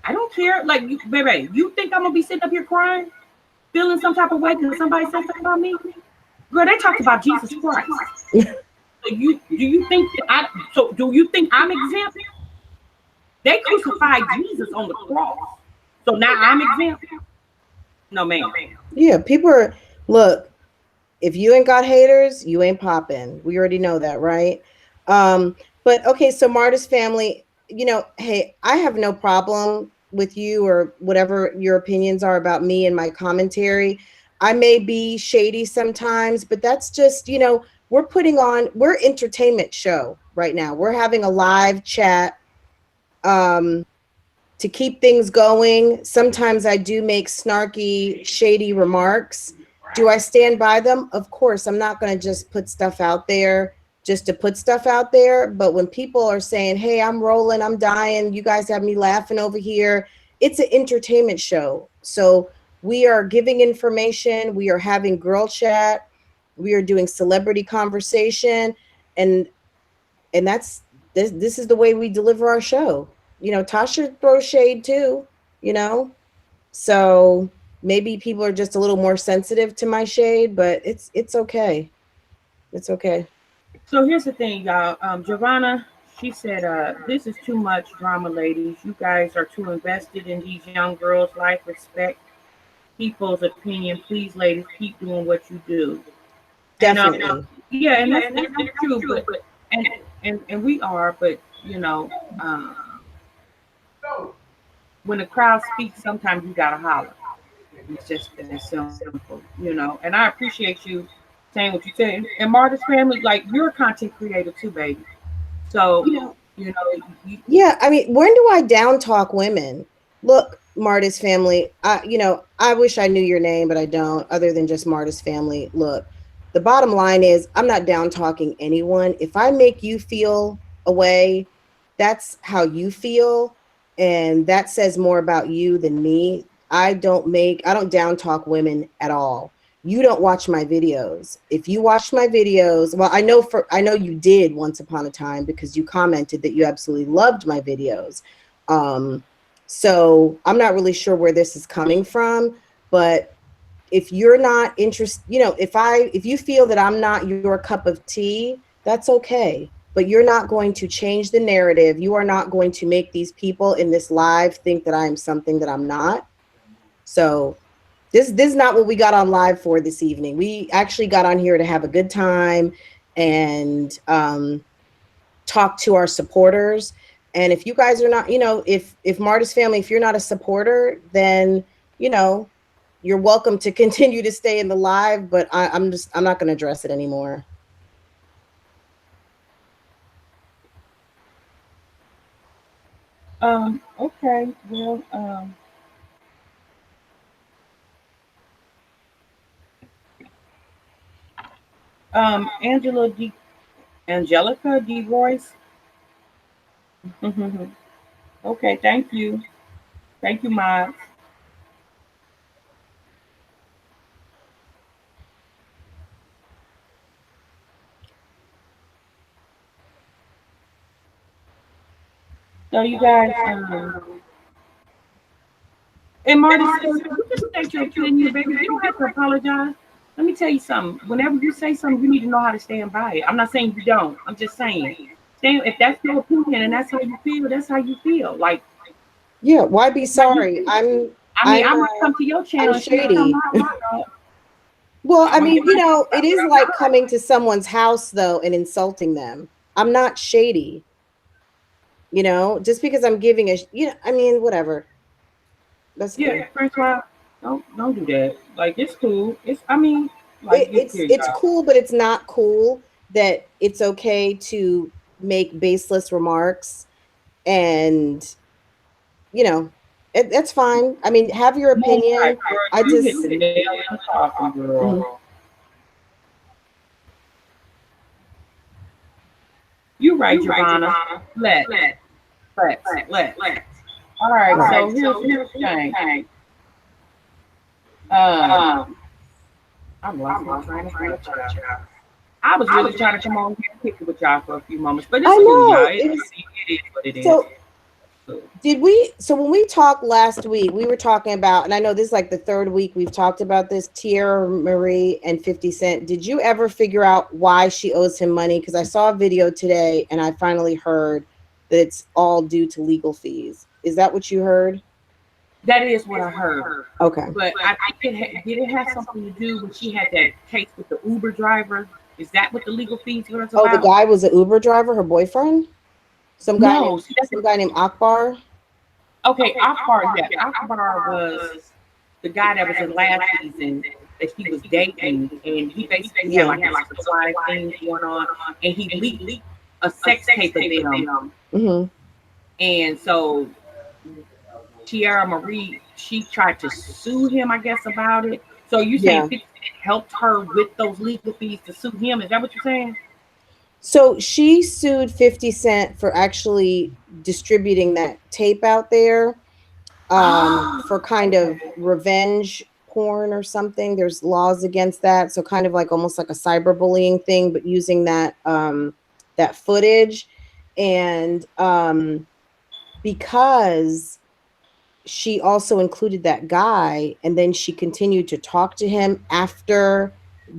I don't care. Like, baby, you think I'm gonna be sitting up here crying, feeling some type of way because somebody said something about me? Girl, they talked about Jesus Christ. So do you think I'm exempt? They crucified Jesus on the cross. So now I'm exempt? No, ma'am. Yeah, people are, look, if you ain't got haters, you ain't popping. We already know that, right? But okay, so Marta's family, hey, I have no problem with you or whatever your opinions are about me and my commentary. I may be shady sometimes, but that's just, we're entertainment show right now. We're having a live chat. Um, to keep things going. Sometimes I do make snarky, shady remarks. Do I stand by them? Of course, I'm not going to just put stuff out there just to put stuff out there. But when people are saying, hey, I'm rolling, I'm dying, you guys have me laughing over here, it's an entertainment show. So we are giving information, we are having girl chat. We are doing celebrity conversation, and that's this is the way we deliver our show. Tasha throws shade too, you know. So maybe people are just a little more sensitive to my shade, but it's okay. It's okay. So here's the thing, y'all. Giovanna, she said, this is too much drama, ladies. You guys are too invested in these young girls' life. Respect people's opinion. Please, ladies, keep doing what you do. And Definitely. yeah, and that's true. But and and we are, but you know, um, when the crowd speaks, sometimes you gotta holler. It's just that simple. And I appreciate you saying what you said. And Marta's family, like you're a content creator too, baby. So, You know, you know, you, yeah, I mean, when do I down talk women? Look, Marta's family, I wish I knew your name, but I don't, other than just Marta's family. Look, the bottom line is I'm not down talking anyone. If I make you feel a way, that's how you feel. And that says more about you than me. I don't down talk women at all. You don't watch my videos. If you watched my videos, well, I know you did once upon a time because you commented that you absolutely loved my videos. Um, so I'm not really sure where this is coming from, but if you're not interested, if you feel that I'm not your cup of tea, that's okay. But you're not going to change the narrative. You are not going to make these people in this live think that I am something that I'm not. So this is not what we got on live for this evening. We actually got on here to have a good time and talk to our supporters. And if you guys are not, if Marta's family, if you're not a supporter, then you're welcome to continue to stay in the live. But I'm not going to address it anymore. okay, well, Angela D. Angelica D. Royce. Okay, thank you, Miles. So you guys, and Marty said, you just state your opinion, baby. You don't have to apologize. Let me tell you something. Whenever you say something, you need to know how to stand by it. I'm not saying you don't. I'm just saying, stand, if that's your opinion and that's how you feel, that's how you feel. Like, Yeah, why be how you sorry? feel. I mean, I might come to your I'm channel and say something. shady. Well, I'm I gonna mean, get my it is like coming to someone's house though and insulting them. I'm not shady. Just because I'm giving I mean, whatever. That's yeah, cool. Francois. Don't do that. Like it's cool. I mean, like here you It's go. cool, but it's not cool that it's okay to make baseless remarks, and you know that's fine. I mean, have your No, right, opinion. I girl. You hit just the nail on the coffin, mhm. girl. You right, Giovanna. Let, let. All right. So here's the thing. Um, I lost my train of thought, y'all. I was really trying to come on here and kick it with y'all for a few moments, but I it's cool, y'all. know it was It is what it is. so. So when we talked last week, we were talking about, and I know this is like the third week we've talked about this, Tierra Marie and 50 Cent. Did you ever figure out why she owes him money? Because I saw a video today and I finally heard that it's all due to legal fees. Is that what you heard? That is what I heard. Okay. But I think did it have something to do when she had that case with the Uber driver? Is that what the legal fees was Oh, the about? guy was an Uber driver, her boyfriend? No, see, Some guy named Akbar? okay. Akbar, yeah, Akbar was the guy that was in last season that she was dating, and he basically had Yeah. like a supply thing going on, and he leaked a sex tape of them, Mm-hmm. and so Tierra Marie, she tried to sue him, I guess, about it. So you saying Yeah. 50 helped her with those legal fees to sue him? Is that what you're saying? So she sued 50 Cent for actually distributing that tape out there, Oh, for kind of revenge porn or something. There's laws against that. So kind of like almost like a cyberbullying thing, but using that footage. And because she also included that guy, and then she continued to talk to him after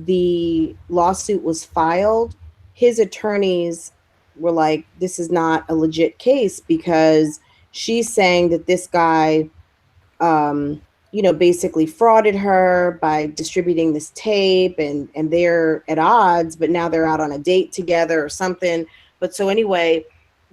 the lawsuit was filed, his attorneys were like, this is not a legit case because she's saying that this guy um, basically frauded her by distributing this tape, and they're at odds, but now they're out on a date together or something. But so anyway,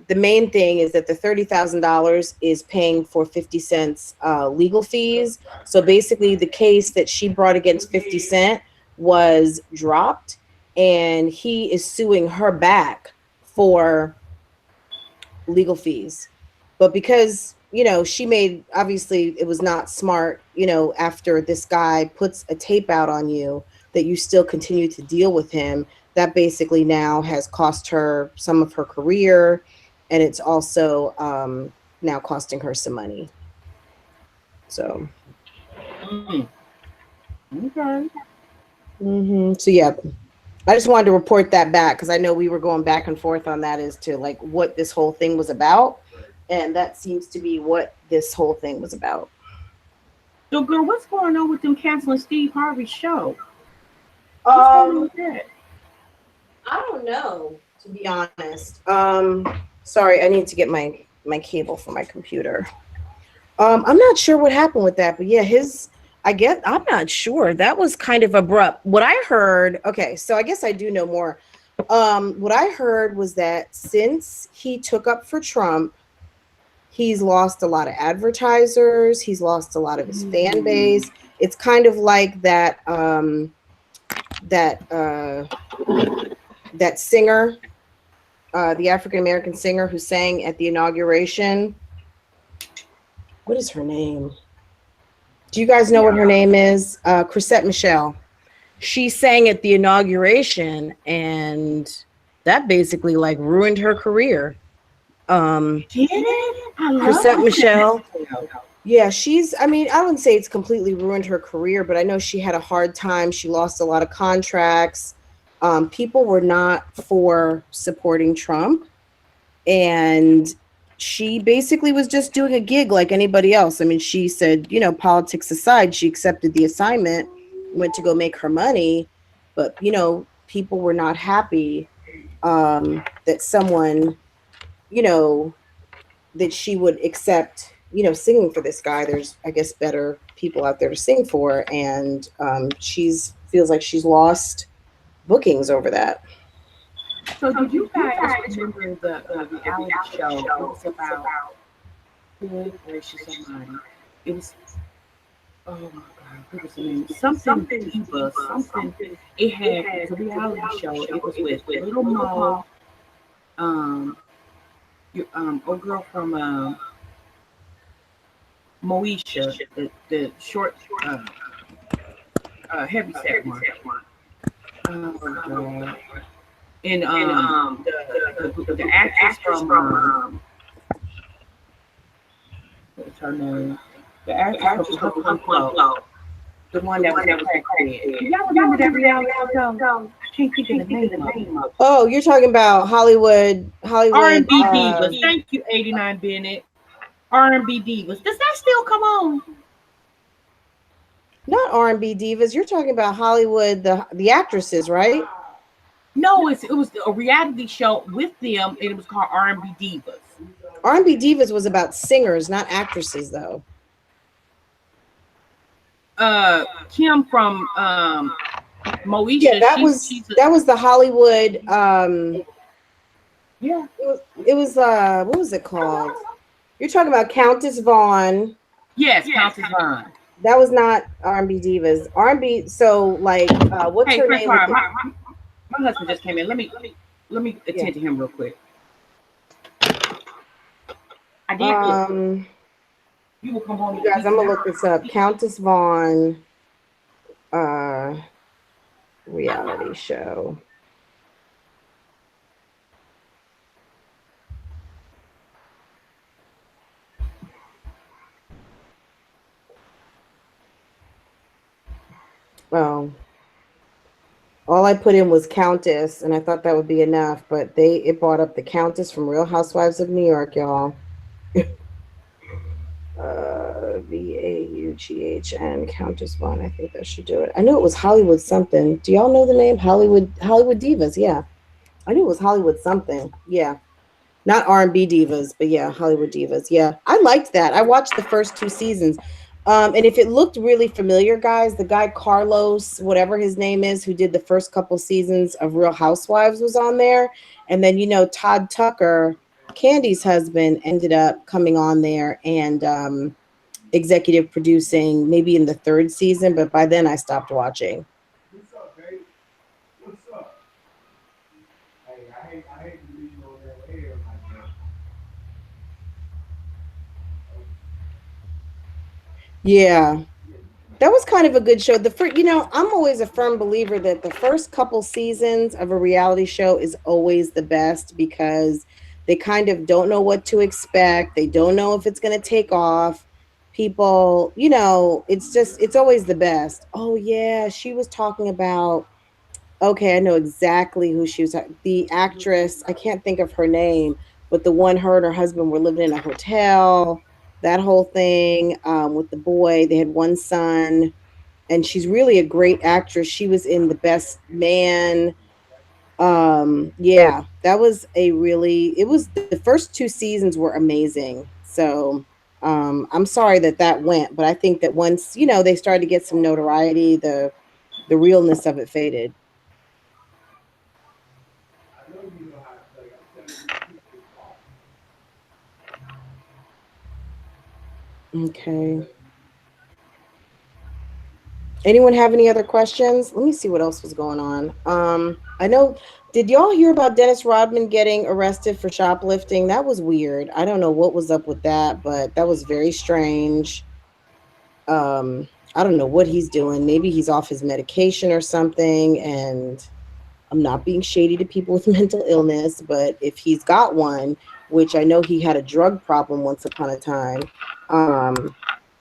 the main thing is that the $30,000 is paying for 50 Cent's legal fees. So basically, the case that she brought against 50 Cent was dropped, and he is suing her back for legal fees. But because, she made, obviously it was not smart, after this guy puts a tape out on you, that you still continue to deal with him. That basically now has cost her some of her career, and it's also now costing her some money. So Okay. so yeah, I just wanted to report that back because I know we were going back and forth on that as to like what this whole thing was about. And that seems to be what this whole thing was about. So, girl, what's going on with them canceling Steve Harvey's show? What's going on with that? I don't know, to be honest. Sorry, I need to get my cable for my computer. I'm not sure what happened with that, but yeah, I'm not sure. That was kind of abrupt. What I heard, okay, so I guess I do know more. What I heard was that since he took up for Trump, he's lost a lot of advertisers, he's lost a lot of his fan base. It's kind of like that that singer, the African American singer who sang at the inauguration. What is her name? Do you guys know what her name is? Chrisette Michele. She sang at the inauguration, and that basically like ruined her career. Did it? I love Chrisette Michele. Michelle. Yeah, I mean, I wouldn't say it's completely ruined her career, but I know she had a hard time. She lost a lot of contracts. People were not for supporting Trump. And she basically was just doing a gig like anybody else. I mean, she said, politics aside, she accepted the assignment, went to go make her money. But, people were not happy that someone, you know, that she would accept, singing for this guy. There's, I guess, better people out there to sing for. And she's feels like she's lost bookings over that. So, did you guys remember the reality show? It was about good gracious almighty. It was, oh my God, what was the name? Something Diva, something. It's a reality show. It was with Little Mo, um, old girl from Moesha, the short, heavy set one. Oh God. And the actress from what's her name? The actress from Brooklyn Club, the one that was crackhead. Do y'all remember that reality show? I can't think of the name of it. Oh, you're talking about Hollywood. R&B Divas. Thank you, 89 Bennett. R&B Divas. Does that still come on? Not R&B divas. You're talking about Hollywood, the actresses, right? No, it was a reality show with them, and it was called R&B Divas. R&B divas was about singers, not actresses, though. Kim from Moesha. Yeah, that was the Hollywood. Yeah, it was what was it called? You're talking about Countess Vaughn. Yes, Countess Vaughn. That was not R&B divas. R&B. So like, what's her name? My husband just came in. Let me attend to him real quick. I did. You will come home. You guys, I'm gonna look this up. Countess Vaughn, reality show. Well, all I put in was Countess, and I thought that would be enough, but it brought up the Countess from Real Housewives of New York, y'all. VAUGHN Countess Vaughn. I think that should do it. I knew it was Hollywood something. Do y'all know the name? Hollywood Divas. Yeah, I knew it was Hollywood something. Yeah, not R&B divas, but yeah, Hollywood divas. Yeah, I liked that. I watched the first two seasons. And if it looked really familiar, guys, the guy Carlos, whatever his name is, who did the first couple seasons of Real Housewives was on there. And then, Todd Tucker, Candy's husband, ended up coming on there and executive producing maybe in the third season, but by then I stopped watching. Yeah, that was kind of a good show. The first, I'm always a firm believer that the first couple seasons of a reality show is always the best because they kind of don't know what to expect. They don't know if it's going to take off. People, it's always the best. Oh yeah, she was talking about. Okay, I know exactly who she was. The actress, I can't think of her name, but the one her and her husband were living in a hotel. That whole thing with the boy. They had one son and she's really a great actress. She was in The Best Man. Yeah, that was it was the first two seasons were amazing. So, I'm sorry that went, but I think that once, they started to get some notoriety, the realness of it faded. Okay. Anyone have any other questions? Let me see what else was going on. I know, did y'all hear about Dennis Rodman getting arrested for shoplifting? That was weird. I don't know what was up with that, but that was very strange. I don't know what he's doing. Maybe he's off his medication or something. And I'm not being shady to people with mental illness, but if he's got one, which I know he had a drug problem once upon a time, um,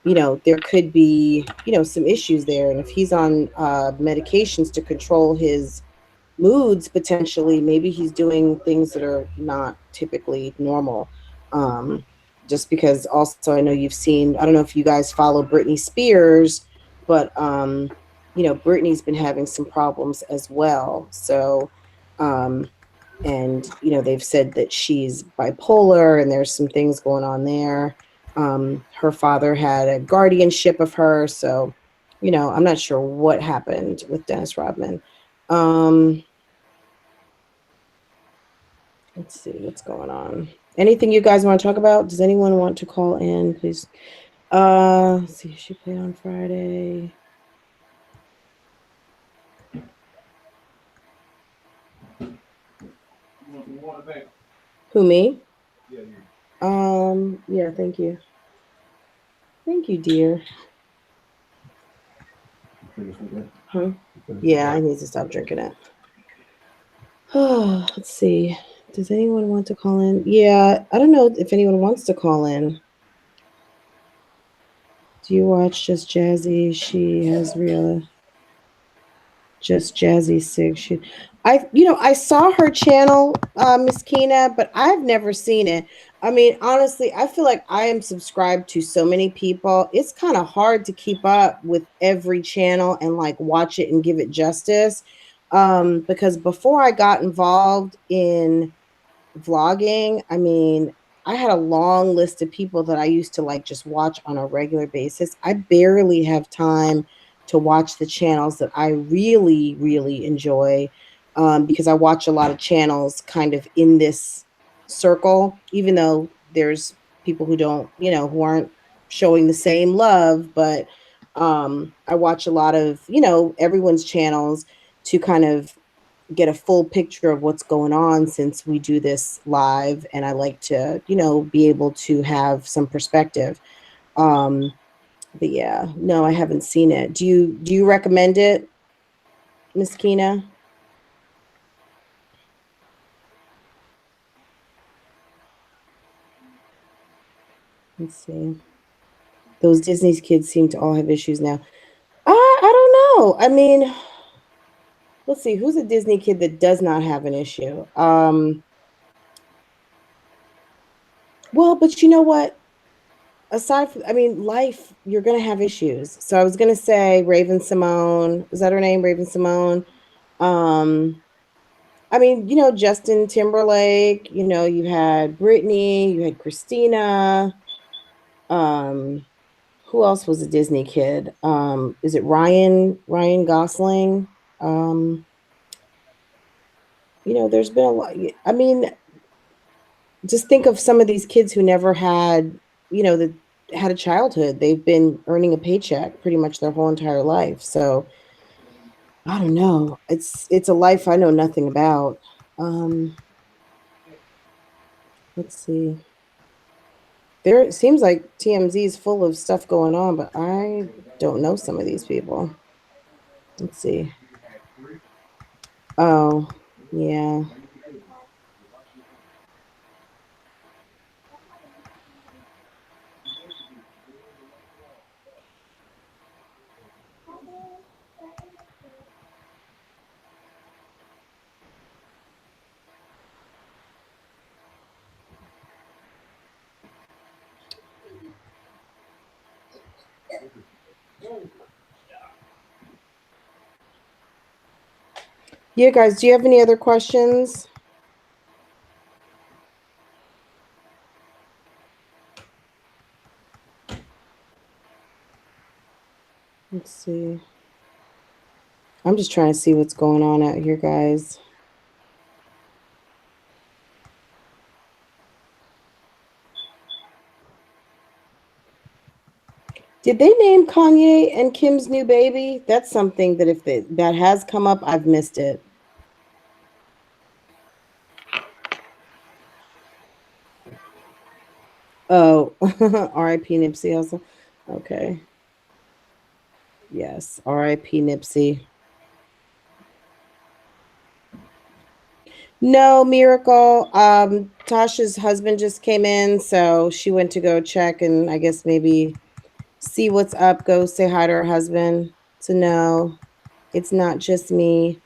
there could be, some issues there. And if he's on medications to control his moods, potentially, maybe he's doing things that are not typically normal. Um, just because also I know you've seen, I don't know if you guys follow Britney Spears, but Britney's been having some problems as well. So, um, and they've said that she's bipolar and there's some things going on there. Her father had a guardianship of her, so I'm not sure what happened with Dennis Rodman. um let's see what's going on. Anything you guys want to talk about? Does anyone want to call in, please? Let's see, she played on Friday. Who, me? Yeah, thank you. Thank you, dear. Huh? Yeah, I need to stop drinking it. Let's see. Does anyone want to call in? Yeah, I don't know if anyone wants to call in. Do you watch Just Jazzy? She has real Just Jazzy Sig. I saw her channel, Miss Kina, but I've never seen it. I mean, honestly, I feel like I am subscribed to so many people. It's kind of hard to keep up with every channel and like watch it and give it justice. Because before I got involved in vlogging, I mean, I had a long list of people that I used to like just watch on a regular basis. I barely have time to watch the channels that I really, really enjoy, because I watch a lot of channels kind of in this circle, even though there's people who don't, who aren't showing the same love. But I watch a lot of, everyone's channels to kind of get a full picture of what's going on since we do this live, and I like to be able to have some perspective. But yeah, no, I haven't seen it. Do you recommend it, Miss Kina? Let's see. Those Disney's kids seem to all have issues now. I don't know. I mean, let's see, who's a Disney kid that does not have an issue? Well, but you know what? Aside from, I mean, life, you're gonna have issues. So I was gonna say Raven Simone. Is that her name? Raven Simone. Um, I mean, Justin Timberlake, you had Britney, you had Christina. Um, who else was a Disney kid? Is it Ryan Gosling? Um, there's been a lot. I mean, just think of some of these kids who never had, that had a childhood. They've been earning a paycheck pretty much their whole entire life. So I don't know. It's a life I know nothing about. Um, let's see. There it seems like TMZ is full of stuff going on, but I don't know some of these people. Let's see. Oh, yeah. Yeah, guys, do you have any other questions? Let's see. I'm just trying to see what's going on out here, guys. Did they name Kanye and Kim's new baby? That's something that if that has come up, I've missed it. Oh, R.I.P. Nipsey also. Okay. Yes, R.I.P. Nipsey. No, Miracle. Tasha's husband just came in, so she went to go check and I guess maybe see what's up, go say hi to her husband. So no, it's not just me.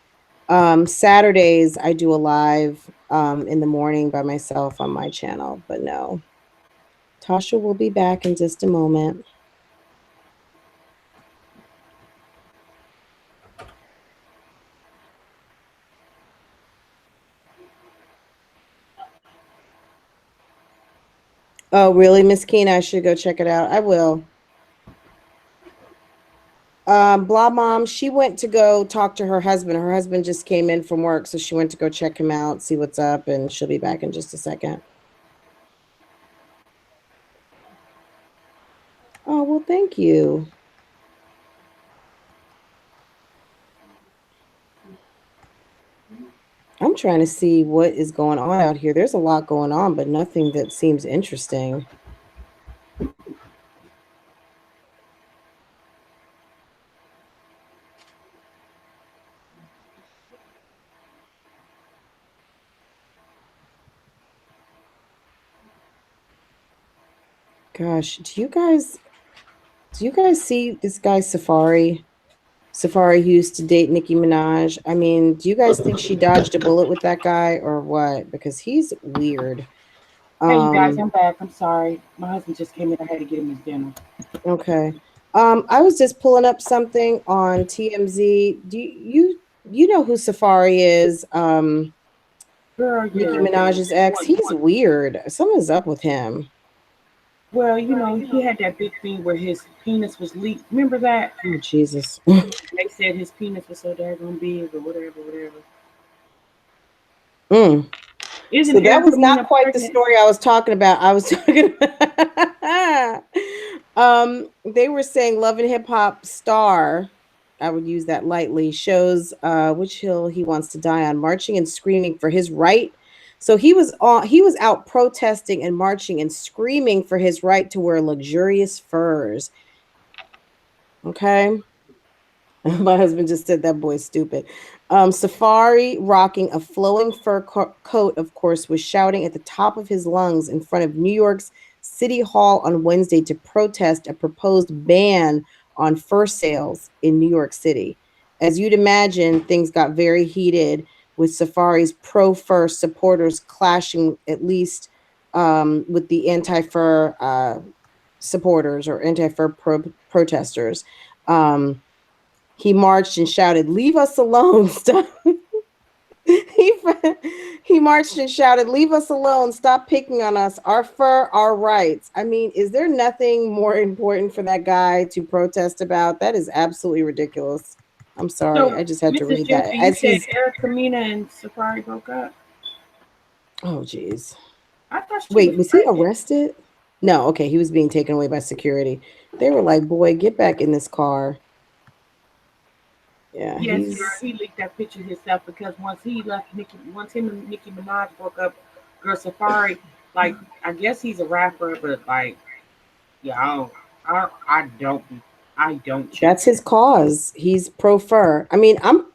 Saturdays I do a live in the morning by myself on my channel, but no. Tasha will be back in just a moment. Oh, really, Miss Keena? I should go check it out. I will. Blah Mom, she went to go talk to her husband. Her husband just came in from work, so she went to go check him out, see what's up, and she'll be back in just a second. Oh, well, thank you. I'm trying to see what is going on out here. There's a lot going on, but nothing that seems interesting. Gosh, do you guys see this guy Safari? Safari who used to date Nicki Minaj. I mean, do you guys think she dodged a bullet with that guy or what? Because he's weird. Hey, you guys, I'm back. I'm sorry. My husband just came in. I had to get him his dinner. Okay. I was just pulling up something on TMZ. Do you know who Safari is? Girl, Nicki yeah. Minaj's ex. He's weird. Something's up with him. Well, he had that big thing where his penis was leaked. Remember that? Oh, Jesus. They said his penis was so daggone big or whatever, whatever. Mm. Isn't So that was Angelina not quite the pregnant? story I was talking about. I was talking they were saying Love and Hip Hop star, I would use that lightly, shows which hill he wants to die on, marching and screaming for his right. So he was out protesting and marching and screaming for his right to wear luxurious furs. Okay. My husband just said that boy's stupid. Safari, rocking a flowing fur coat, of course, was shouting at the top of his lungs in front of New York's City Hall on Wednesday to protest a proposed ban on fur sales in New York City. As you'd imagine, things got very heated with Safari's pro-fur supporters clashing at least with the anti-fur supporters or anti-fur protesters. Um, he marched and shouted, "Leave us alone! Stop!" he he marched and shouted, "Leave us alone! Stop picking on us! Our fur, our rights." I mean, is there nothing more important for that guy to protest about? That is absolutely ridiculous. I'm sorry, So, I just had to Mrs. read that. Jensen, you As said he's, Erica Mena and Safari broke up. oh geez, I thought she was wait, was he pregnant. arrested? No, okay, he was being taken away by security. They were like, "Boy, get back in this car." Yeah, Yes, girl, he's he leaked that picture himself because once him and Nicki Minaj broke up, girl Safari, like I guess he's a rapper, but like, yeah, I don't check that's that. his cause. He's pro fur. I mean, I'm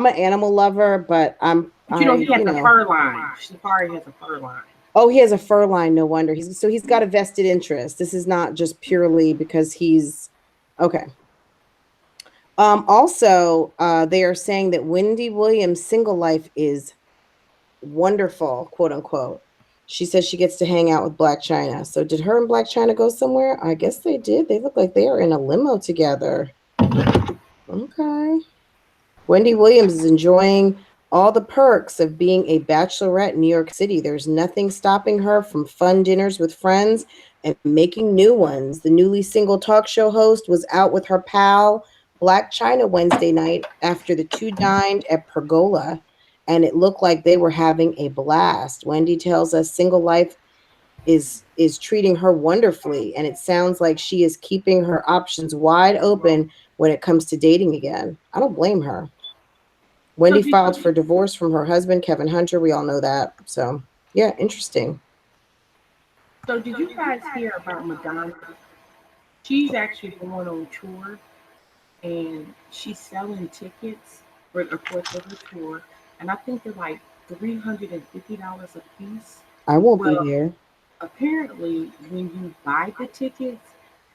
an animal lover, but But he has a fur line. Safari has a fur line. oh, he has a fur line. No wonder he's got a vested interest. This is not just purely because he's okay. Also, they are saying that Wendy Williams' single life is wonderful, quote unquote. She says she gets to hang out with Black China. So did her and Black China go somewhere? I guess they did. They look like they are in a limo together. Okay. Wendy Williams is enjoying all the perks of being a bachelorette in New York City. There's nothing stopping her from fun dinners with friends and making new ones. The newly single talk show host was out with her pal Black China Wednesday night after the two dined at Pergola, and it looked like they were having a blast. Wendy tells us single life is treating her wonderfully, and it sounds like she is keeping her options wide open when it comes to dating again. I don't blame her. So Wendy did filed for divorce from her husband, Kevin Hunter. We all know that. So, yeah, interesting. so did you guys hear about Madonna? She's actually going on tour and she's selling tickets for of course for her tour, and I think they're like $350 a piece. I won't be Well, there. apparently, when you buy the tickets,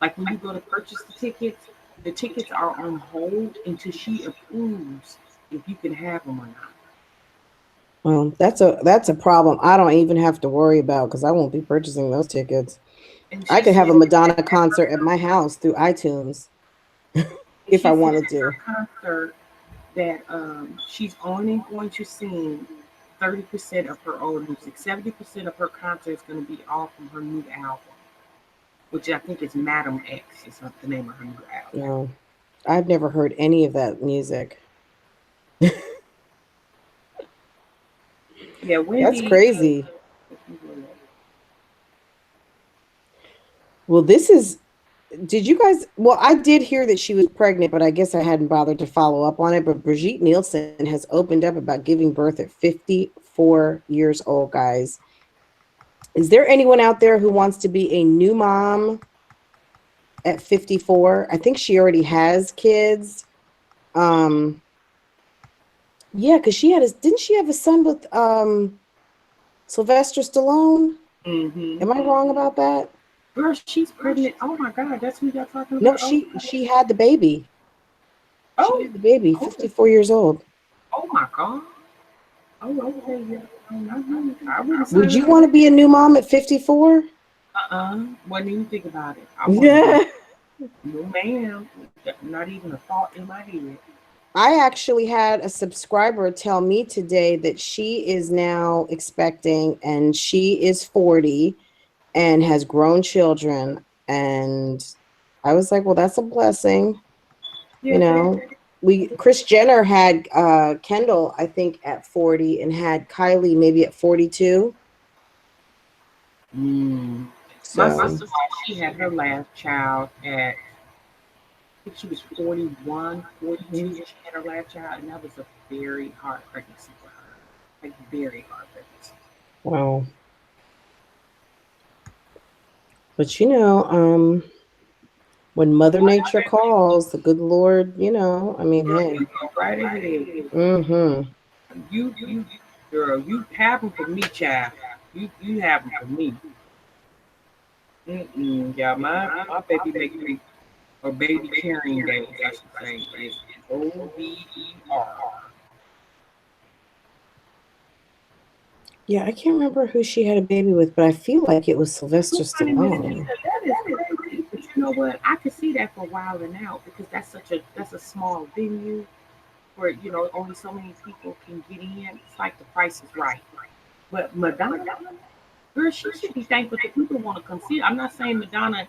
like when you go to purchase the tickets are on hold until she approves if you can have them or not. Well, that's a problem I don't even have to worry about because I won't be purchasing those tickets. And I she could have said a that Madonna at her concert at my house through iTunes and if she I said wanted at her to. concert that she's only going to sing 30% of her old music. 70% of her concert is going to be all from her new album, which I think is Madam X is the name of her new album. No, I've never heard any of that music. Yeah, That's Wendy. crazy. Well, this is did you guys well, I did hear that she was pregnant, but I guess I hadn't bothered to follow up on it. But Brigitte Nielsen has opened up about giving birth at 54 years old, guys. Is there anyone out there who wants to be a new mom at 54? I think she already has kids. Um, yeah, because didn't she have a son with Sylvester Stallone? Mm-hmm. Am I wrong about that? Girl, she's pregnant. Oh my God, that's who y'all talking No, about? she had the baby. She Oh, had the baby, oh, 54 years old. oh my God. Oh, okay. Yeah. I wouldn't say Would you that. want to be a new mom at 54? Wouldn't even think about it. I wouldn't be. Yeah. No, ma'am. Not even a thought in my head. I actually had a subscriber tell me today that she is now expecting and she is 40 and has grown children. And I was like, well, that's a blessing. You Yes, it know, Chris Jenner had Kendall, I think, at 40 and had Kylie maybe at 42. Mm. My So, sister, she had her last child at, I think she was 41, 42 mhm. when she had her last child, and that was a very hard pregnancy for her. Like, very hard pregnancy. Wow. But when Mother Nature calls, the good Lord, I mean, Girl, hey. you go right ahead. Mm-hmm. You, girl, you have them for me, child. You have them for me. Yeah, my baby make me, or baby carrying days, I should say, is Over. Yeah, I can't remember who she had a baby with, but I feel like it was Sylvester Who funny Miss Stallone. Lisa, that is crazy. But you know what? I could see that for a while and out because that's a small venue where only so many people can get in. It's like the price is right. But Madonna, girl, she should be thankful that people want to come see her. I'm not saying Madonna.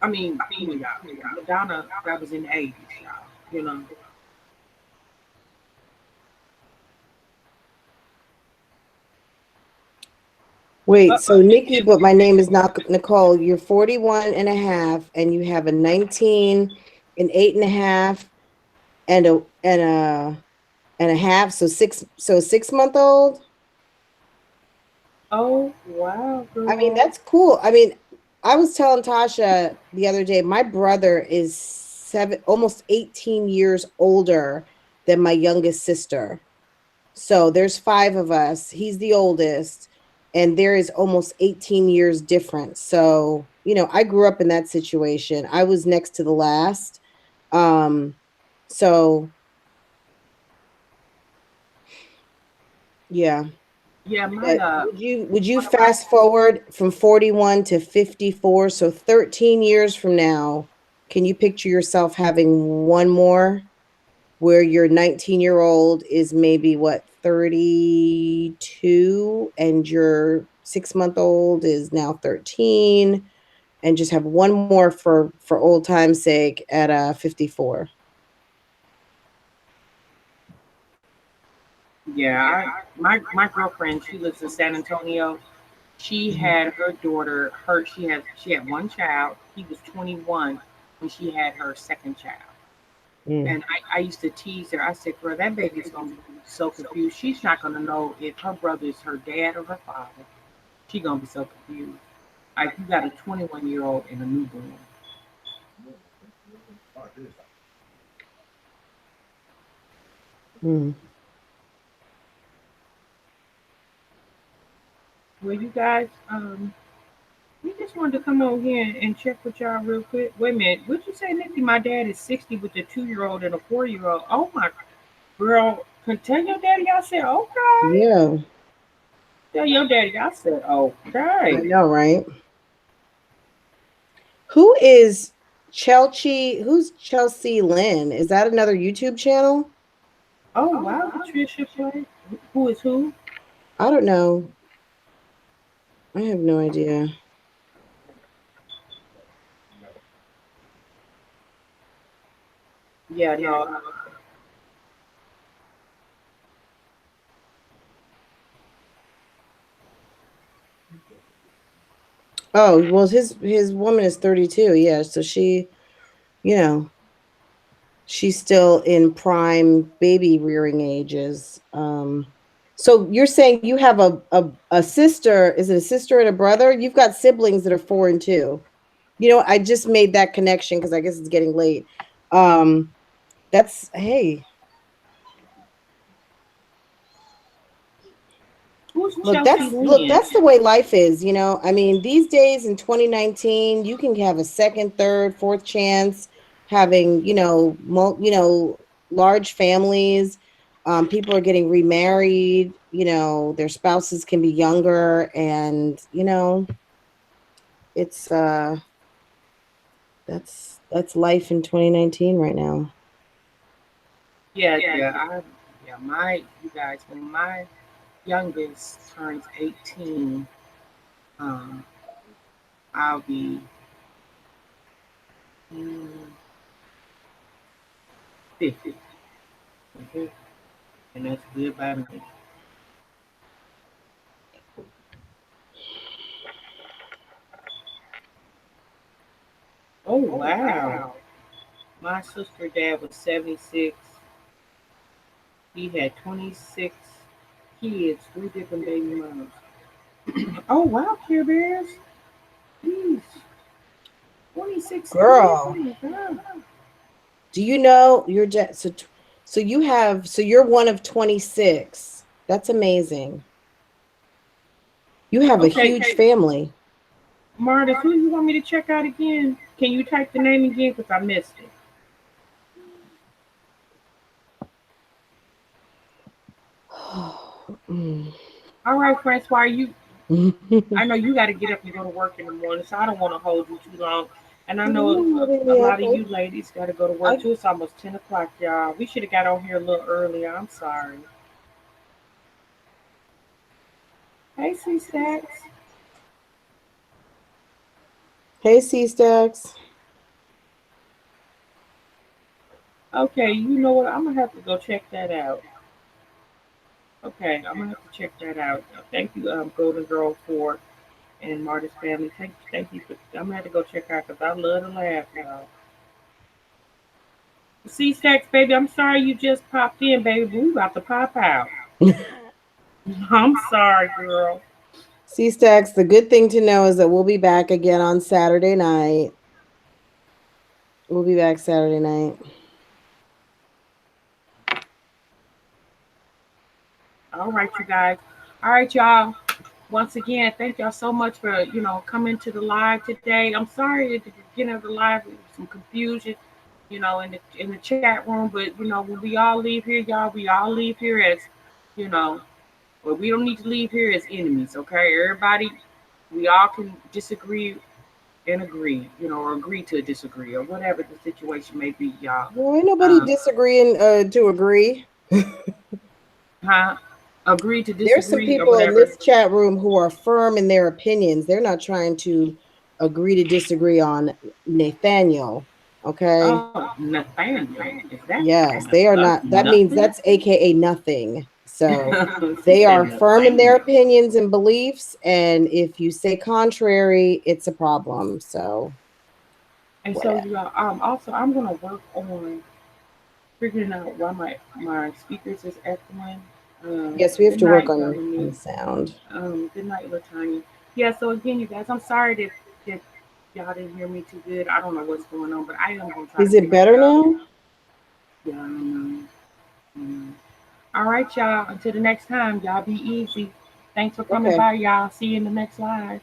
I mean, come on, y'all. Madonna, that was in the '80s, y'all. You know. Wait, so Nikki, but my name is not Nicole. You're 41 and a half, and you have a 19, an 8.5, and a half. So 6 month old. Oh wow, I mean, girl. that's cool. I mean, I was telling Tasha the other day, my brother is almost 18 years older than my youngest sister. So there's five of us. He's the oldest, and there is almost 18 years difference. So, I grew up in that situation. I was next to the last. Um, so yeah. Yeah, my But would you fast forward from 41 to 54? So 13 years from now, can you picture yourself having one more where your 19-year-old is maybe what, 32, and your 6 month old is now 13, and just have one more for old time's sake at 54? yeah, my girlfriend, she lives in San Antonio. She had her daughter. She had one child. He was 21 when she had her second child. Mm. And I used to tease her. I said, "Girl, that baby's gonna be so confused. She's not gonna know if her brother is her dad or her father. She's gonna be so confused. Like you got a 21-year-old and a newborn." Mm. Well, you guys, we just wanted to come over here and check with y'all real quick. Wait a minute. What'd you say, Nikki? My dad is 60 with a 2-year-old and a 4-year-old. Oh my girl. Can tell your daddy I said okay. Yeah, Tell your daddy I said I okay. know, right? Who is Chelsea? Who's Chelsea Lynn? Is that another YouTube channel? Oh wow, Patricia play. Who is who? I don't know. I have no idea. Yeah, no. Oh, well, his woman is 32. Yeah, so you know, she's still in prime baby rearing ages. So you're saying you have a sister? Is it a sister and a brother? You've got siblings that are 4 and 2. I just made that connection because I guess it's getting late. Um, that's hey, Who's Look, Chelsea Lynn? that's the way life is. I mean, these days in 2019, you can have a second, third, fourth chance, having, large families. People are getting remarried. Their spouses can be younger, and it's that's life in 2019 right now. Yeah. My you guys, when my youngest turns 18, um, I'll be mm, 50. Okay, and that's good by me. Oh wow. My sister dad was 76. He had 26 kids, three different baby mamas. Oh wow, Care Bears. Jeez, 26 kids. Oh Girl, my god. do you know your dad? So you're one of 26. That's amazing. You have a Okay, huge family. Martis, who you want me to check out again? Can you type the name again? Because I missed it. All right, Francois, I know you got to get up and go to work in the morning, so I don't want to hold you too long. And I know a lot of you ladies got to go to work too. It's almost 10 o'clock, y'all. We should have got on here a little earlier. I'm sorry. Hey, C Stacks. Hey, C Stacks. Okay, you know what? I'm gonna have to go check that out. Okay, I'm gonna have to check that out. Thank you, Golden Girl 4 and Marty's family. Thank you for. I'm gonna have to go check out because I love to laugh, y'all. C Stacks, baby, I'm sorry you just popped in, baby. But we about to pop out. I'm sorry, girl. C Stacks, the good thing to know is that we'll be back again on Saturday night. We'll be back Saturday night. All right, you guys. All right, y'all. Once again, thank y'all so much for coming to the live today. I'm sorry at the beginning of the live there was some confusion, in the chat room, but when we all leave here, y'all, we all leave here as you know, but we don't need to leave here as enemies, okay? Everybody, we all can disagree and agree, or agree to disagree, or whatever the situation may be, y'all. Well, ain't nobody disagreeing to agree. Huh? Agree to There's some disagree or people in whatever. this chat room who are firm in their opinions. They're not trying to agree to disagree on Nathaniel. Okay. Oh, Nathaniel. Is that Yes, they are not. That means nothing? that's AKA nothing. So She they said are firm in their Nathaniel. opinions and beliefs. And if you say contrary, it's a problem. So, And so, whatever. you all, also, I'm gonna work on figuring out why my speakers is echoing. Yes, we have Good to work night, on the Dominique. sound. Good night, Latanya. Yeah. So again, you guys, I'm sorry that y'all didn't hear me too good. I don't know what's going on, but I am gonna try to Is it fix it better up. now? Yeah, I don't know. All right, y'all. Until the next time, y'all be easy. Thanks for coming Okay. by, y'all. See you in the next live.